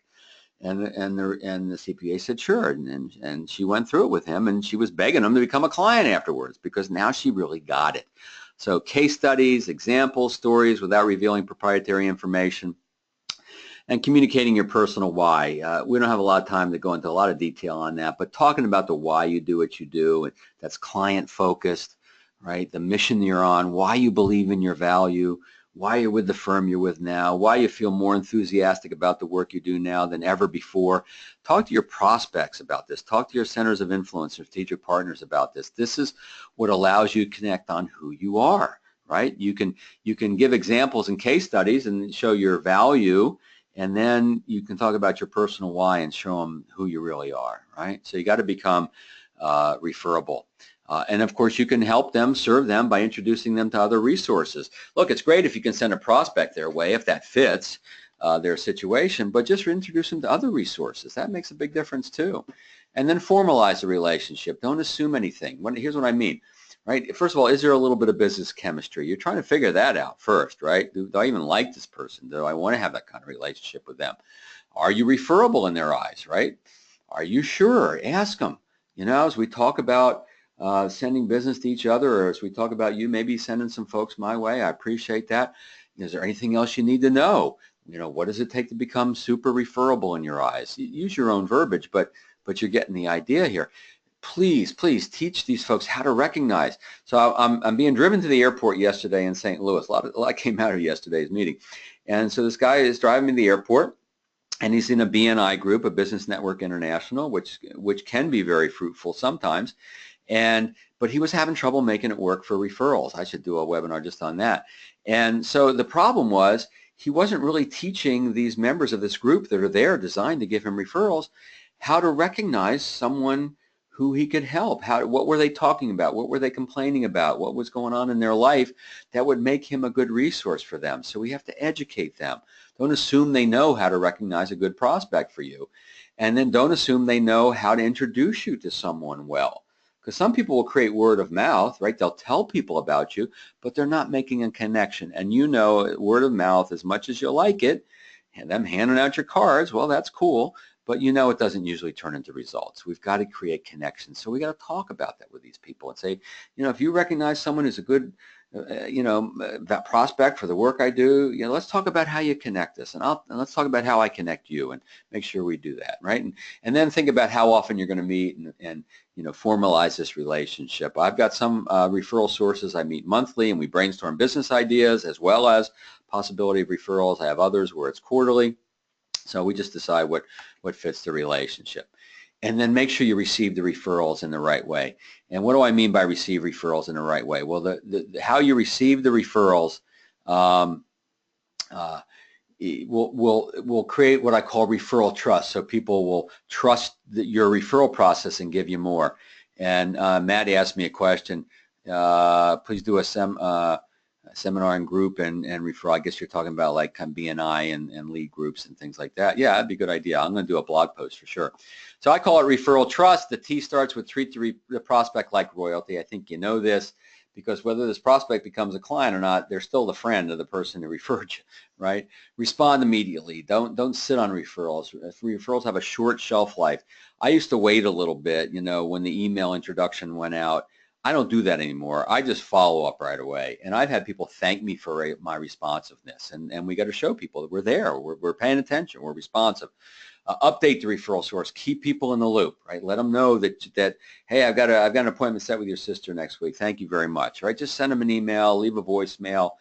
And the CPA said, "Sure," and she went through it with him, and she was begging him to become a client afterwards because now she really got it. So case studies, examples, stories without revealing proprietary information, and communicating your personal why. We don't have a lot of time to go into a lot of detail on that, but talking about the why you do what you do, that's client focused, right? The mission you're on, why you believe in your value, why you're with the firm you're with now, why you feel more enthusiastic about the work you do now than ever before. Talk to your prospects about this. Talk to your centers of influence or strategic partners about this. This is what allows you to connect on who you are, right? You can give examples and case studies and show your value, and then you can talk about your personal why and show them who you really are, right? So you got to become referable. And of course, you can help them, serve them by introducing them to other resources. Look, it's great if you can send a prospect their way, if that fits their situation, but just introduce them to other resources. That makes a big difference too. And then formalize the relationship. Don't assume anything. Here's what I mean. Right? First of all, is there a little bit of business chemistry? You're trying to figure that out first, right? Do I even like this person? Do I want to have that kind of relationship with them? Are you referable in their eyes, right? Are you sure? Ask them. As we talk about sending business to each other, or as we talk about you maybe sending some folks my way, I appreciate that. Is there anything else you need to know? What does it take to become super referable in your eyes? Use your own verbiage, but you're getting the idea here. Please teach these folks how to recognize. So I'm being driven to the airport yesterday in St. Louis. A lot came out of yesterday's meeting. And so this guy is driving me to the airport, and he's in a BNI group, a Business Network International, which can be very fruitful sometimes. But he was having trouble making it work for referrals. I should do a webinar just on that. And so the problem was he wasn't really teaching these members of this group that are there designed to give him referrals how to recognize someone who he could help. What were they talking about? What were they complaining about? What was going on in their life that would make him a good resource for them? So we have to educate them. Don't assume they know how to recognize a good prospect for you. And then don't assume they know how to introduce you to someone well. Because some people will create word of mouth, right? They'll tell people about you, but they're not making a connection. And word of mouth, as much as you like it, and them handing out your cards, well, that's cool. But it doesn't usually turn into results. We've got to create connections. So we got to talk about that with these people and say, if you recognize someone who's a good, that prospect for the work I do, let's talk about how you connect us, and let's talk about how I connect you, and make sure we do that, right? And then think about how often you're going to meet and formalize this relationship. I've got some referral sources I meet monthly, and we brainstorm business ideas as well as possibility of referrals. I have others where it's quarterly. So we just decide what fits the relationship. and then make sure you receive the referrals in the right way. And what do I mean by receive referrals in the right way? Well, how you receive the referrals um, uh, will create what I call referral trust. So people will trust your referral process and give you more. And Maddie asked me a question. Please do a seminar and group and referral. I guess you're talking about like kind of BNI and lead groups and things like that. Yeah, that'd be a good idea. I'm going to do a blog post for sure. So I call it referral trust. The T starts with treat the prospect like royalty. I think you know this, because whether this prospect becomes a client or not, they're still the friend of the person who referred you, right? Respond immediately. Don't sit on referrals. If referrals have a short shelf life. I used to wait a little bit, when the email introduction went out. I don't do that anymore. I just follow up right away. And I've had people thank me for my responsiveness. And we got to show people that we're there. We're paying attention. We're responsive. Update the referral source. Keep people in the loop, right? Let them know that hey, I've got an appointment set with your sister next week. Thank you very much, right? Just send them an email, leave a voicemail.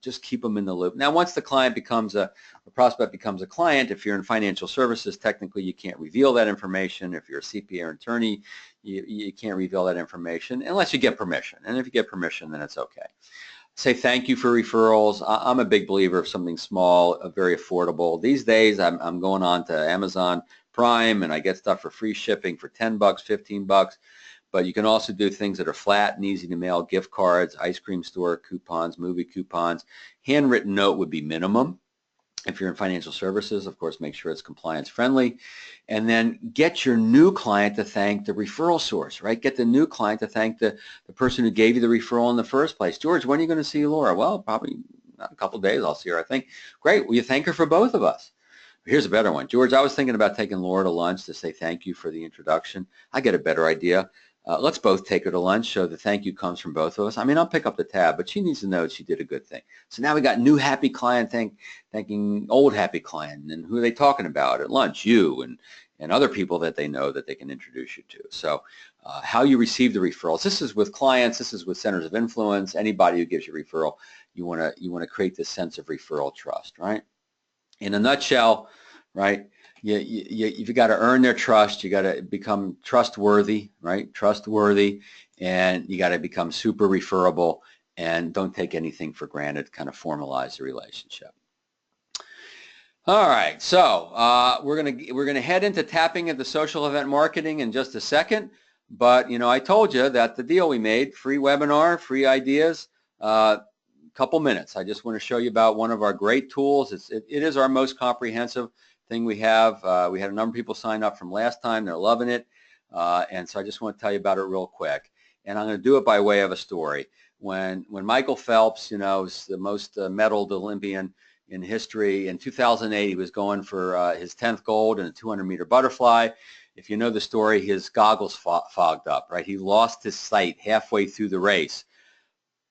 Just keep them in the loop. Now, once the prospect becomes a client, if you're in financial services, technically you can't reveal that information. If you're a CPA or attorney, you can't reveal that information unless you get permission. And if you get permission, then it's okay. Say thank you for referrals. I'm a big believer of something small, very affordable. These days, I'm going on to Amazon Prime, and I get stuff for free shipping for $10, $15. But you can also do things that are flat and easy to mail: gift cards, ice cream store coupons, movie coupons. Handwritten note would be minimum. If you're in financial services, of course, make sure it's compliance friendly. And then get your new client to thank the referral source, right? Get the new client to thank the person who gave you the referral in the first place. George, when are you going to see Laura? Well, probably not a couple of days. I'll see her, I think. Great. Will you thank her for both of us? Here's a better one. George, I was thinking about taking Laura to lunch to say thank you for the introduction. I get a better idea. Let's both take her to lunch so the thank you comes from both of us. I mean, I'll pick up the tab, but she needs to know she did a good thing. So now we got new happy client thanking old happy client. And who are they talking about at lunch? You and other people that they know that they can introduce you to. So how you receive the referrals. This is with clients. This is with centers of influence. Anybody who gives you a referral, you want to create this sense of referral trust, right? In a nutshell, right? You've got to earn their trust. You got to become trustworthy, right? Trustworthy, and you got to become super referable, and don't take anything for granted. Kind of formalize the relationship. All right, so we're gonna head into tapping into social event marketing in just a second. But I told you that the deal we made: free webinar, free ideas. Couple minutes. I just want to show you about one of our great tools. It is our most comprehensive thing we have. We had a number of people sign up from last time. They're loving it. And so I just want to tell you about it real quick. And I'm going to do it by way of a story. When Michael Phelps, is the most medaled Olympian in history, in 2008, he was going for his 10th gold in a 200-meter butterfly. If you know the story, his goggles fogged up, right? He lost his sight halfway through the race,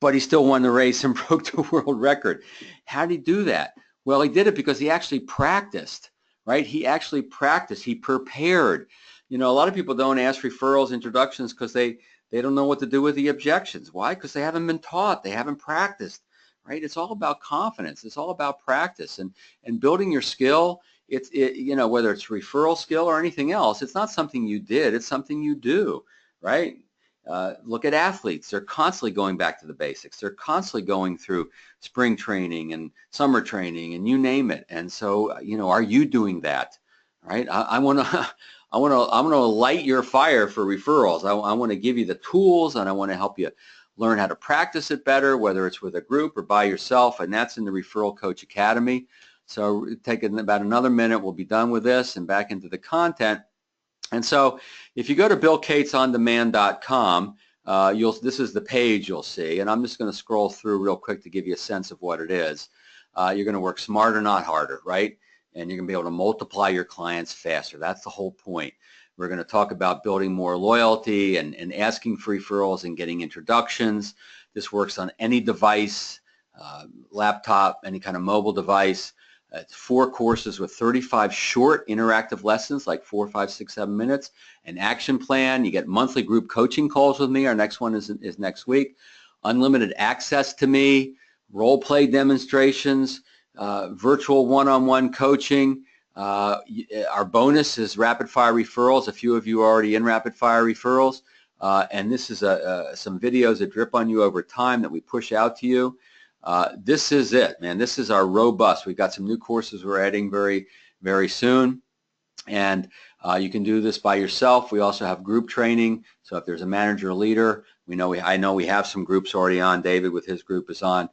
but he still won the race and broke the world record. How did he do that? Well, he did it because he actually practiced, right? He actually practiced. He prepared. A lot of people don't ask referrals, introductions, because they don't know what to do with the objections. Why? Because they haven't been taught. They haven't practiced, right? It's all about confidence. It's all about practice and building your skill. Whether it's referral skill or anything else, it's not something you did. It's something you do, right? Look at athletes. They're constantly going back to the basics. They're constantly going through spring training and summer training and you name it. And so, are you doing that? Right? I want to light your fire for referrals. I want to give you the tools, and I want to help you learn how to practice it better, whether it's with a group or by yourself. And that's in the Referral Coach Academy. So taking about another minute, we'll be done with this and back into the content. And so if you go to BillCatesOnDemand.com, this is the page you'll see, and I'm just going to scroll through real quick to give you a sense of what it is. You're going to work smarter, not harder, right? And you're going to be able to multiply your clients faster. That's the whole point. We're going to talk about building more loyalty and asking for referrals and getting introductions. This works on any device, laptop, any kind of mobile device. It's 4 courses with 35 short interactive lessons, like 4, 5, 6, 7 minutes. An action plan. You get monthly group coaching calls with me. Our next one is next week. Unlimited access to me, role play demonstrations, virtual one-on-one coaching, Our bonus is rapid fire referrals. A few of you are already in rapid fire referrals. And this is some videos that drip on you over time that we push out to you. This is it, man. This is our robust. We've got some new courses we're adding very, very soon. And you can do this by yourself. We also have group training. So if there's a manager or leader, I know we have some groups already on. David with his group is on.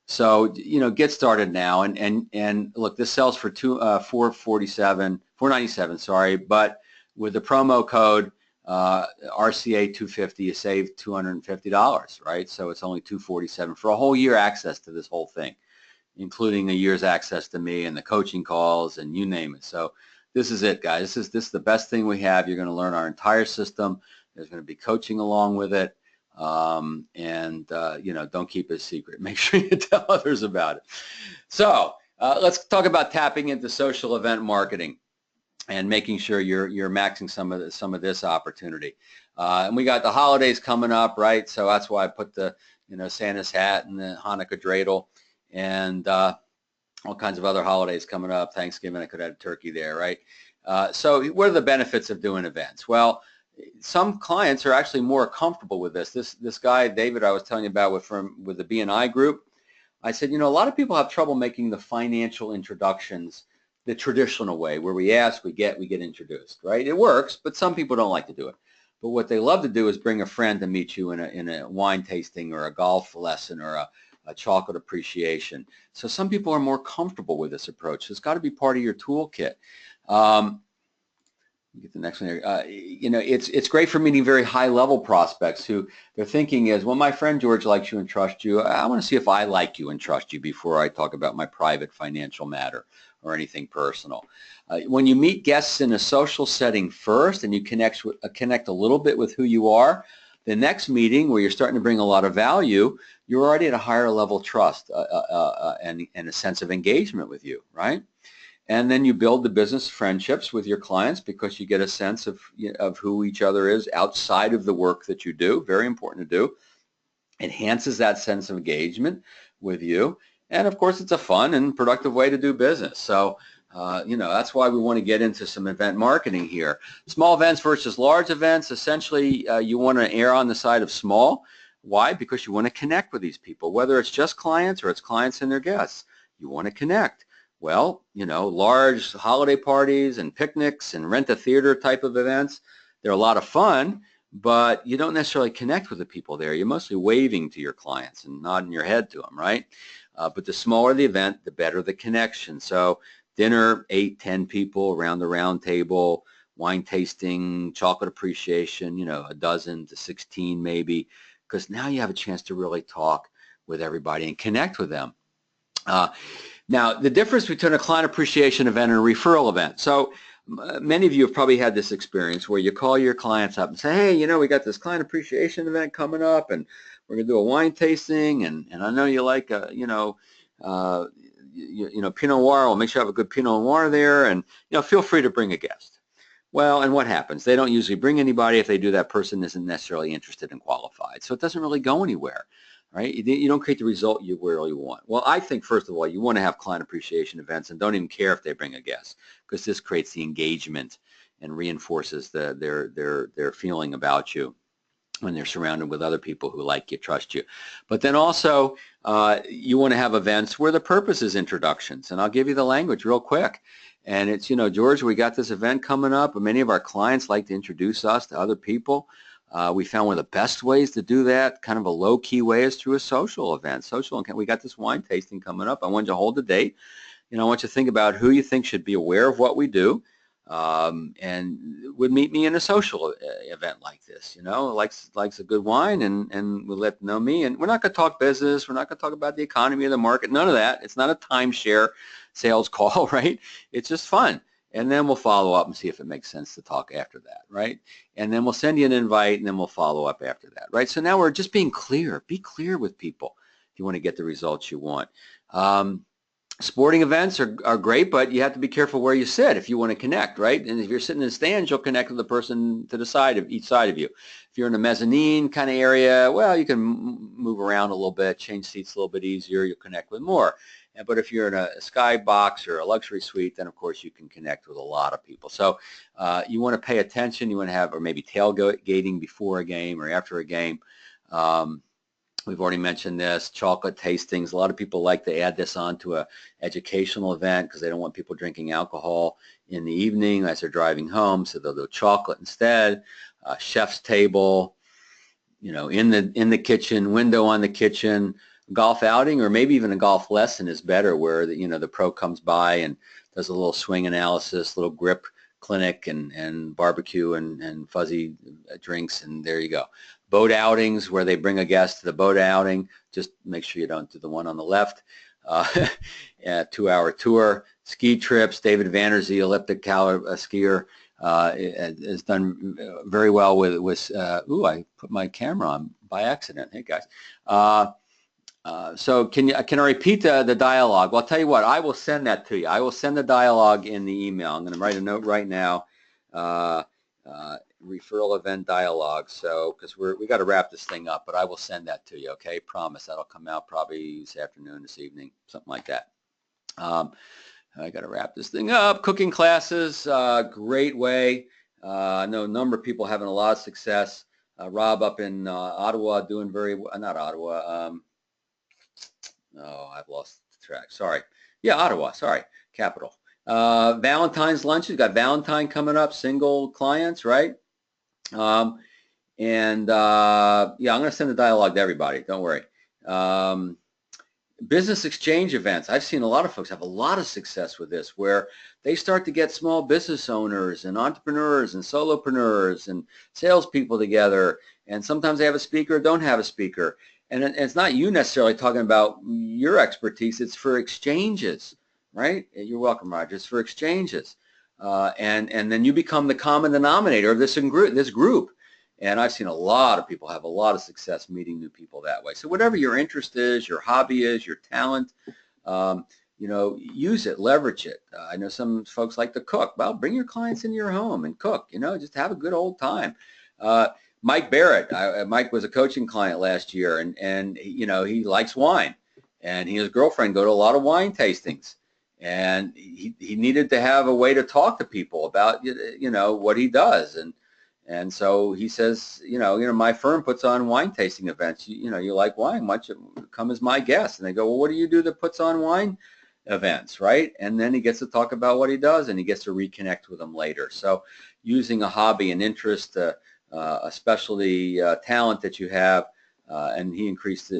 So get started now. And look, this sells for $497, sorry. But with the promo code RCA 250, you save $250, right? So it's only $247 for a whole year access to this whole thing, including a year's access to me and the coaching calls and you name it. So this is it, guys. This is the best thing we have. You're going to learn our entire system. There's going to be coaching along with it. Don't keep it a secret. Make sure you tell others about it. So let's talk about tapping into social event marketing and making sure you're maxing some of this opportunity. And we got the holidays coming up, right? So that's why I put the Santa's hat and the Hanukkah dreidel and all kinds of other holidays coming up. Thanksgiving, I could have turkey there, right? So what are the benefits of doing events? Well, some clients are actually more comfortable with this. This guy, David, I was telling you about with the B&I group, I said, a lot of people have trouble making the financial introductions the traditional way, where we ask, we get introduced, right? It works, but some people don't like to do it. But what they love to do is bring a friend to meet you in a wine tasting or a golf lesson or a chocolate appreciation. So some people are more comfortable with this approach. So it's got to be part of your toolkit. Get the next one here. It's great for meeting very high-level prospects who their thinking is, well, my friend George likes you and trusts you. I want to see if I like you and trust you before I talk about my private financial matter or anything personal. When you meet guests in a social setting first and you connect a little bit with who you are, the next meeting where you're starting to bring a lot of value, you're already at a higher level of trust and a sense of engagement with you, right? And then you build the business friendships with your clients because you get a sense of who each other is outside of the work that you do. Very important to do. Enhances that sense of engagement with you. And of course, it's a fun and productive way to do business. So, that's why we want to get into some event marketing here. Small events versus large events. Essentially, you want to err on the side of small. Why? Because you want to connect with these people, whether it's just clients or it's clients and their guests. You want to connect. Well, large holiday parties and picnics and rent a theater type of events, they're a lot of fun, but you don't necessarily connect with the people there. You're mostly waving to your clients and nodding your head to them, right? But the smaller the event, the better the connection. So dinner, 8, 10 people around the round table, wine tasting, chocolate appreciation, a dozen to 16 maybe, because now you have a chance to really talk with everybody and connect with them. Now, the difference between a client appreciation event and a referral event. So many of you have probably had this experience where you call your clients up and say, hey, we got this client appreciation event coming up and we're going to do a wine tasting and I know you like, Pinot Noir. We'll make sure you have a good Pinot Noir there and, feel free to bring a guest. Well, and what happens? They don't usually bring anybody. If they do, that person isn't necessarily interested and qualified. So it doesn't really go anywhere. Right? You don't create the result you really want. Well, I think, first of all, you want to have client appreciation events and don't even care if they bring a guest because this creates the engagement and reinforces their feeling about you when they're surrounded with other people who like you, trust you. But then also, you want to have events where the purpose is introductions. And I'll give you the language real quick. And it's, George, we got this event coming up. Many of our clients like to introduce us to other people. We found one of the best ways to do that, kind of a low-key way, is through a social event. We got this wine tasting coming up. I want you to hold the date. I want you to think about who you think should be aware of what we do and would meet me in a social event like this. Likes a good wine and will let them know me. And we're not going to talk business. We're not going to talk about the economy of the market. None of that. It's not a timeshare sales call, right? It's just fun. And then we'll follow up and see if it makes sense to talk after that, right? And then we'll send you an invite and then we'll follow up after that, right? So now we're just being clear. Be clear with people if you want to get the results you want. Sporting events are great, but you have to be careful where you sit if you want to connect, right? And if you're sitting in the stands, you'll connect with the person to the side of each side of you. If you're in a mezzanine kind of area, well, you can move around a little bit, change seats a little bit easier. You'll connect with more. But if you're in a skybox or a luxury suite, then of course you can connect with a lot of people. So you want to pay attention. You want to have, or maybe tailgating before a game or after a game. We've already mentioned this, chocolate tastings. A lot of people like to add this on to a educational event because they don't want people drinking alcohol in the evening as they're driving home, so they'll do chocolate instead. Chef's table, in the kitchen, window on the kitchen, golf outing, or maybe even a golf lesson is better, where the pro comes by and does a little swing analysis, little grip clinic, and barbecue and fuzzy drinks, and there you go. Boat outings, where they bring a guest to the boat outing. Just make sure you don't do the one on the left. 2-hour tour. Ski trips. David Vanderzee, elliptic skier, has done very well with I put my camera on by accident. Hey guys. So can I repeat the dialogue? Well, I'll tell you what, I will send that to you. I will send the dialogue in the email. I'm going to write a note right now. Referral event dialogue. So because we got to wrap this thing up, but I will send that to you. Okay, promise that'll come out probably this afternoon, this evening, something like that. I got to wrap this thing up. Cooking classes, great way. I know a number of people having a lot of success. Rob up in Ottawa doing very well. Not Ottawa. I've lost track. Sorry. Yeah, Ottawa. Sorry, capital. Valentine's lunch. You've got Valentine coming up. Single clients, right? Yeah, I'm going to send the dialogue to everybody. Don't worry. Business exchange events. I've seen a lot of folks have a lot of success with this, where they start to get small business owners and entrepreneurs and solopreneurs and salespeople together, and sometimes they have a speaker or don't have a speaker. And it's not you necessarily talking about your expertise. It's for exchanges, right? You're welcome, Roger. It's for exchanges. And then you become the common denominator of this group. And I've seen a lot of people have a lot of success meeting new people that way. So whatever your interest is, your hobby is, your talent, use it, leverage it. I know some folks like to cook. Well, bring your clients into your home and cook, just have a good old time. Mike Barrett, Mike was a coaching client last year, and he likes wine, and he and his girlfriend go to a lot of wine tastings. And he needed to have a way to talk to people about, what he does. And so he says, my firm puts on wine tasting events. You like wine, why don't you come as my guest? And they go, well, what do you do that puts on wine events, right? And then he gets to talk about what he does, and he gets to reconnect with them later. So using a hobby, an interest, a specialty talent that you have, and he increased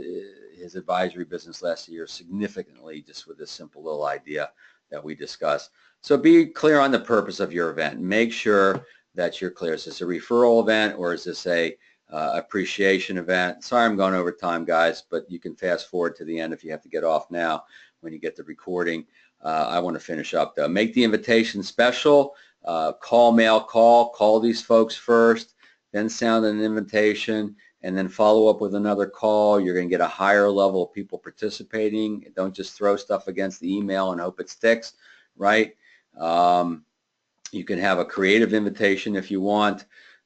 his advisory business last year significantly just with this simple little idea that we discussed. So be clear on the purpose of your event. Make sure that you're clear. Is this a referral event, or is this a appreciation event? Sorry I'm going over time, guys, but you can fast forward to the end if you have to get off now when you get the recording. I want to finish up though. Make the invitation special. Call these folks first, then sound an invitation, and then follow up with another call. You're going to get a higher level of people participating. Don't just throw stuff against the email and hope it sticks, right? You can have a creative invitation if you want.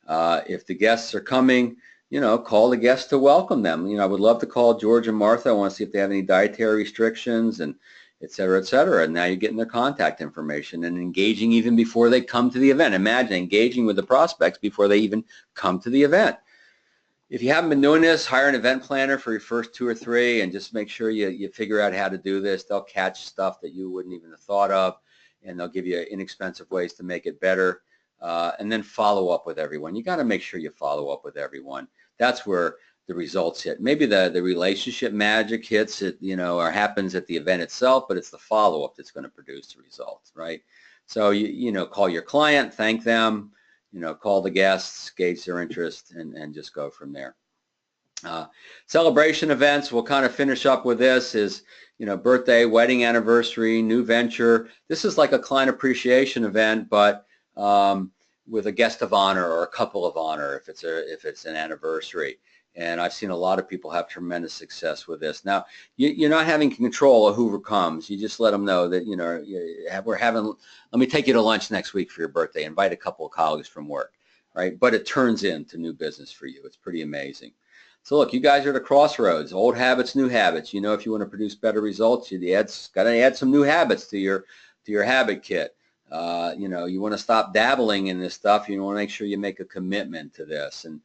If the guests are coming, call the guests to welcome them. I would love to call George and Martha. I want to see if they have any dietary restrictions, and et cetera, et cetera. And now you're getting their contact information and engaging even before they come to the event. Imagine engaging with the prospects before they even come to the event. If you haven't been doing this, hire an event planner for your first 2 or 3, and just make sure you figure out how to do this. They'll catch stuff that you wouldn't even have thought of, and they'll give you inexpensive ways to make it better. And then follow up with everyone. You got to make sure you follow up with everyone. That's where the results hit. Maybe the relationship magic hits it, or happens at the event itself, but it's the follow-up that's going to produce the results, right? So call your client, thank them, call the guests, gauge their interest, and just go from there. Celebration events, we'll kind of finish up with this, is birthday, wedding anniversary, new venture. This is like a client appreciation event, but with a guest of honor or a couple of honor if it's an anniversary. And I've seen a lot of people have tremendous success with this. Now, you're not having control of who comes. You just let them know that, let me take you to lunch next week for your birthday. Invite a couple of colleagues from work, right? But it turns into new business for you. It's pretty amazing. So look, you guys are at a crossroads. Old habits, new habits. You know, if you want to produce better results, you got to add some new habits to your habit kit. You know, you want to stop dabbling in this stuff. You want to make sure you make a commitment to this, and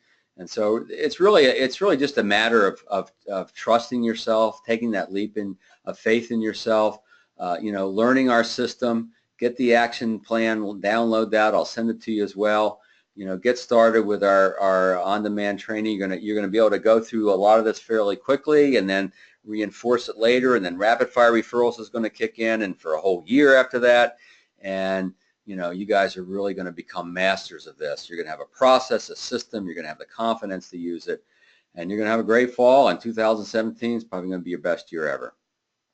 so it's really just a matter of trusting yourself, taking that leap of faith in yourself. You know, learning our system. Get the action plan. We'll download that. I'll send it to you as well. You know, get started with our on-demand training. You're gonna be able to go through a lot of this fairly quickly, and then reinforce it later, and then rapid fire referrals is going to kick in, and for a whole year after that. And you know, you guys are really going to become masters of this. You're going to have a process, a system. You're going to have the confidence to use it, and you're going to have a great fall. And 2017 is probably going to be your best year ever.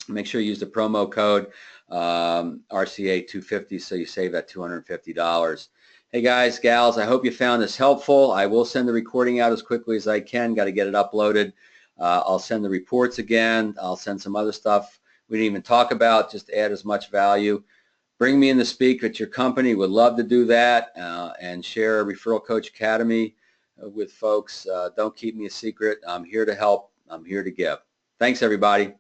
Make sure you use the promo code RCA 250 so you save that $250. Hey guys, gals, I hope you found this helpful. I will send the recording out as quickly as I can. Got to get it uploaded. I'll send the reports again. I'll send some other stuff we didn't even talk about, just to add as much value. Bring me in to speak at your company. Would love to do that, and share Referral Coach Academy with folks. Don't keep me a secret. I'm here to help. I'm here to give. Thanks, everybody.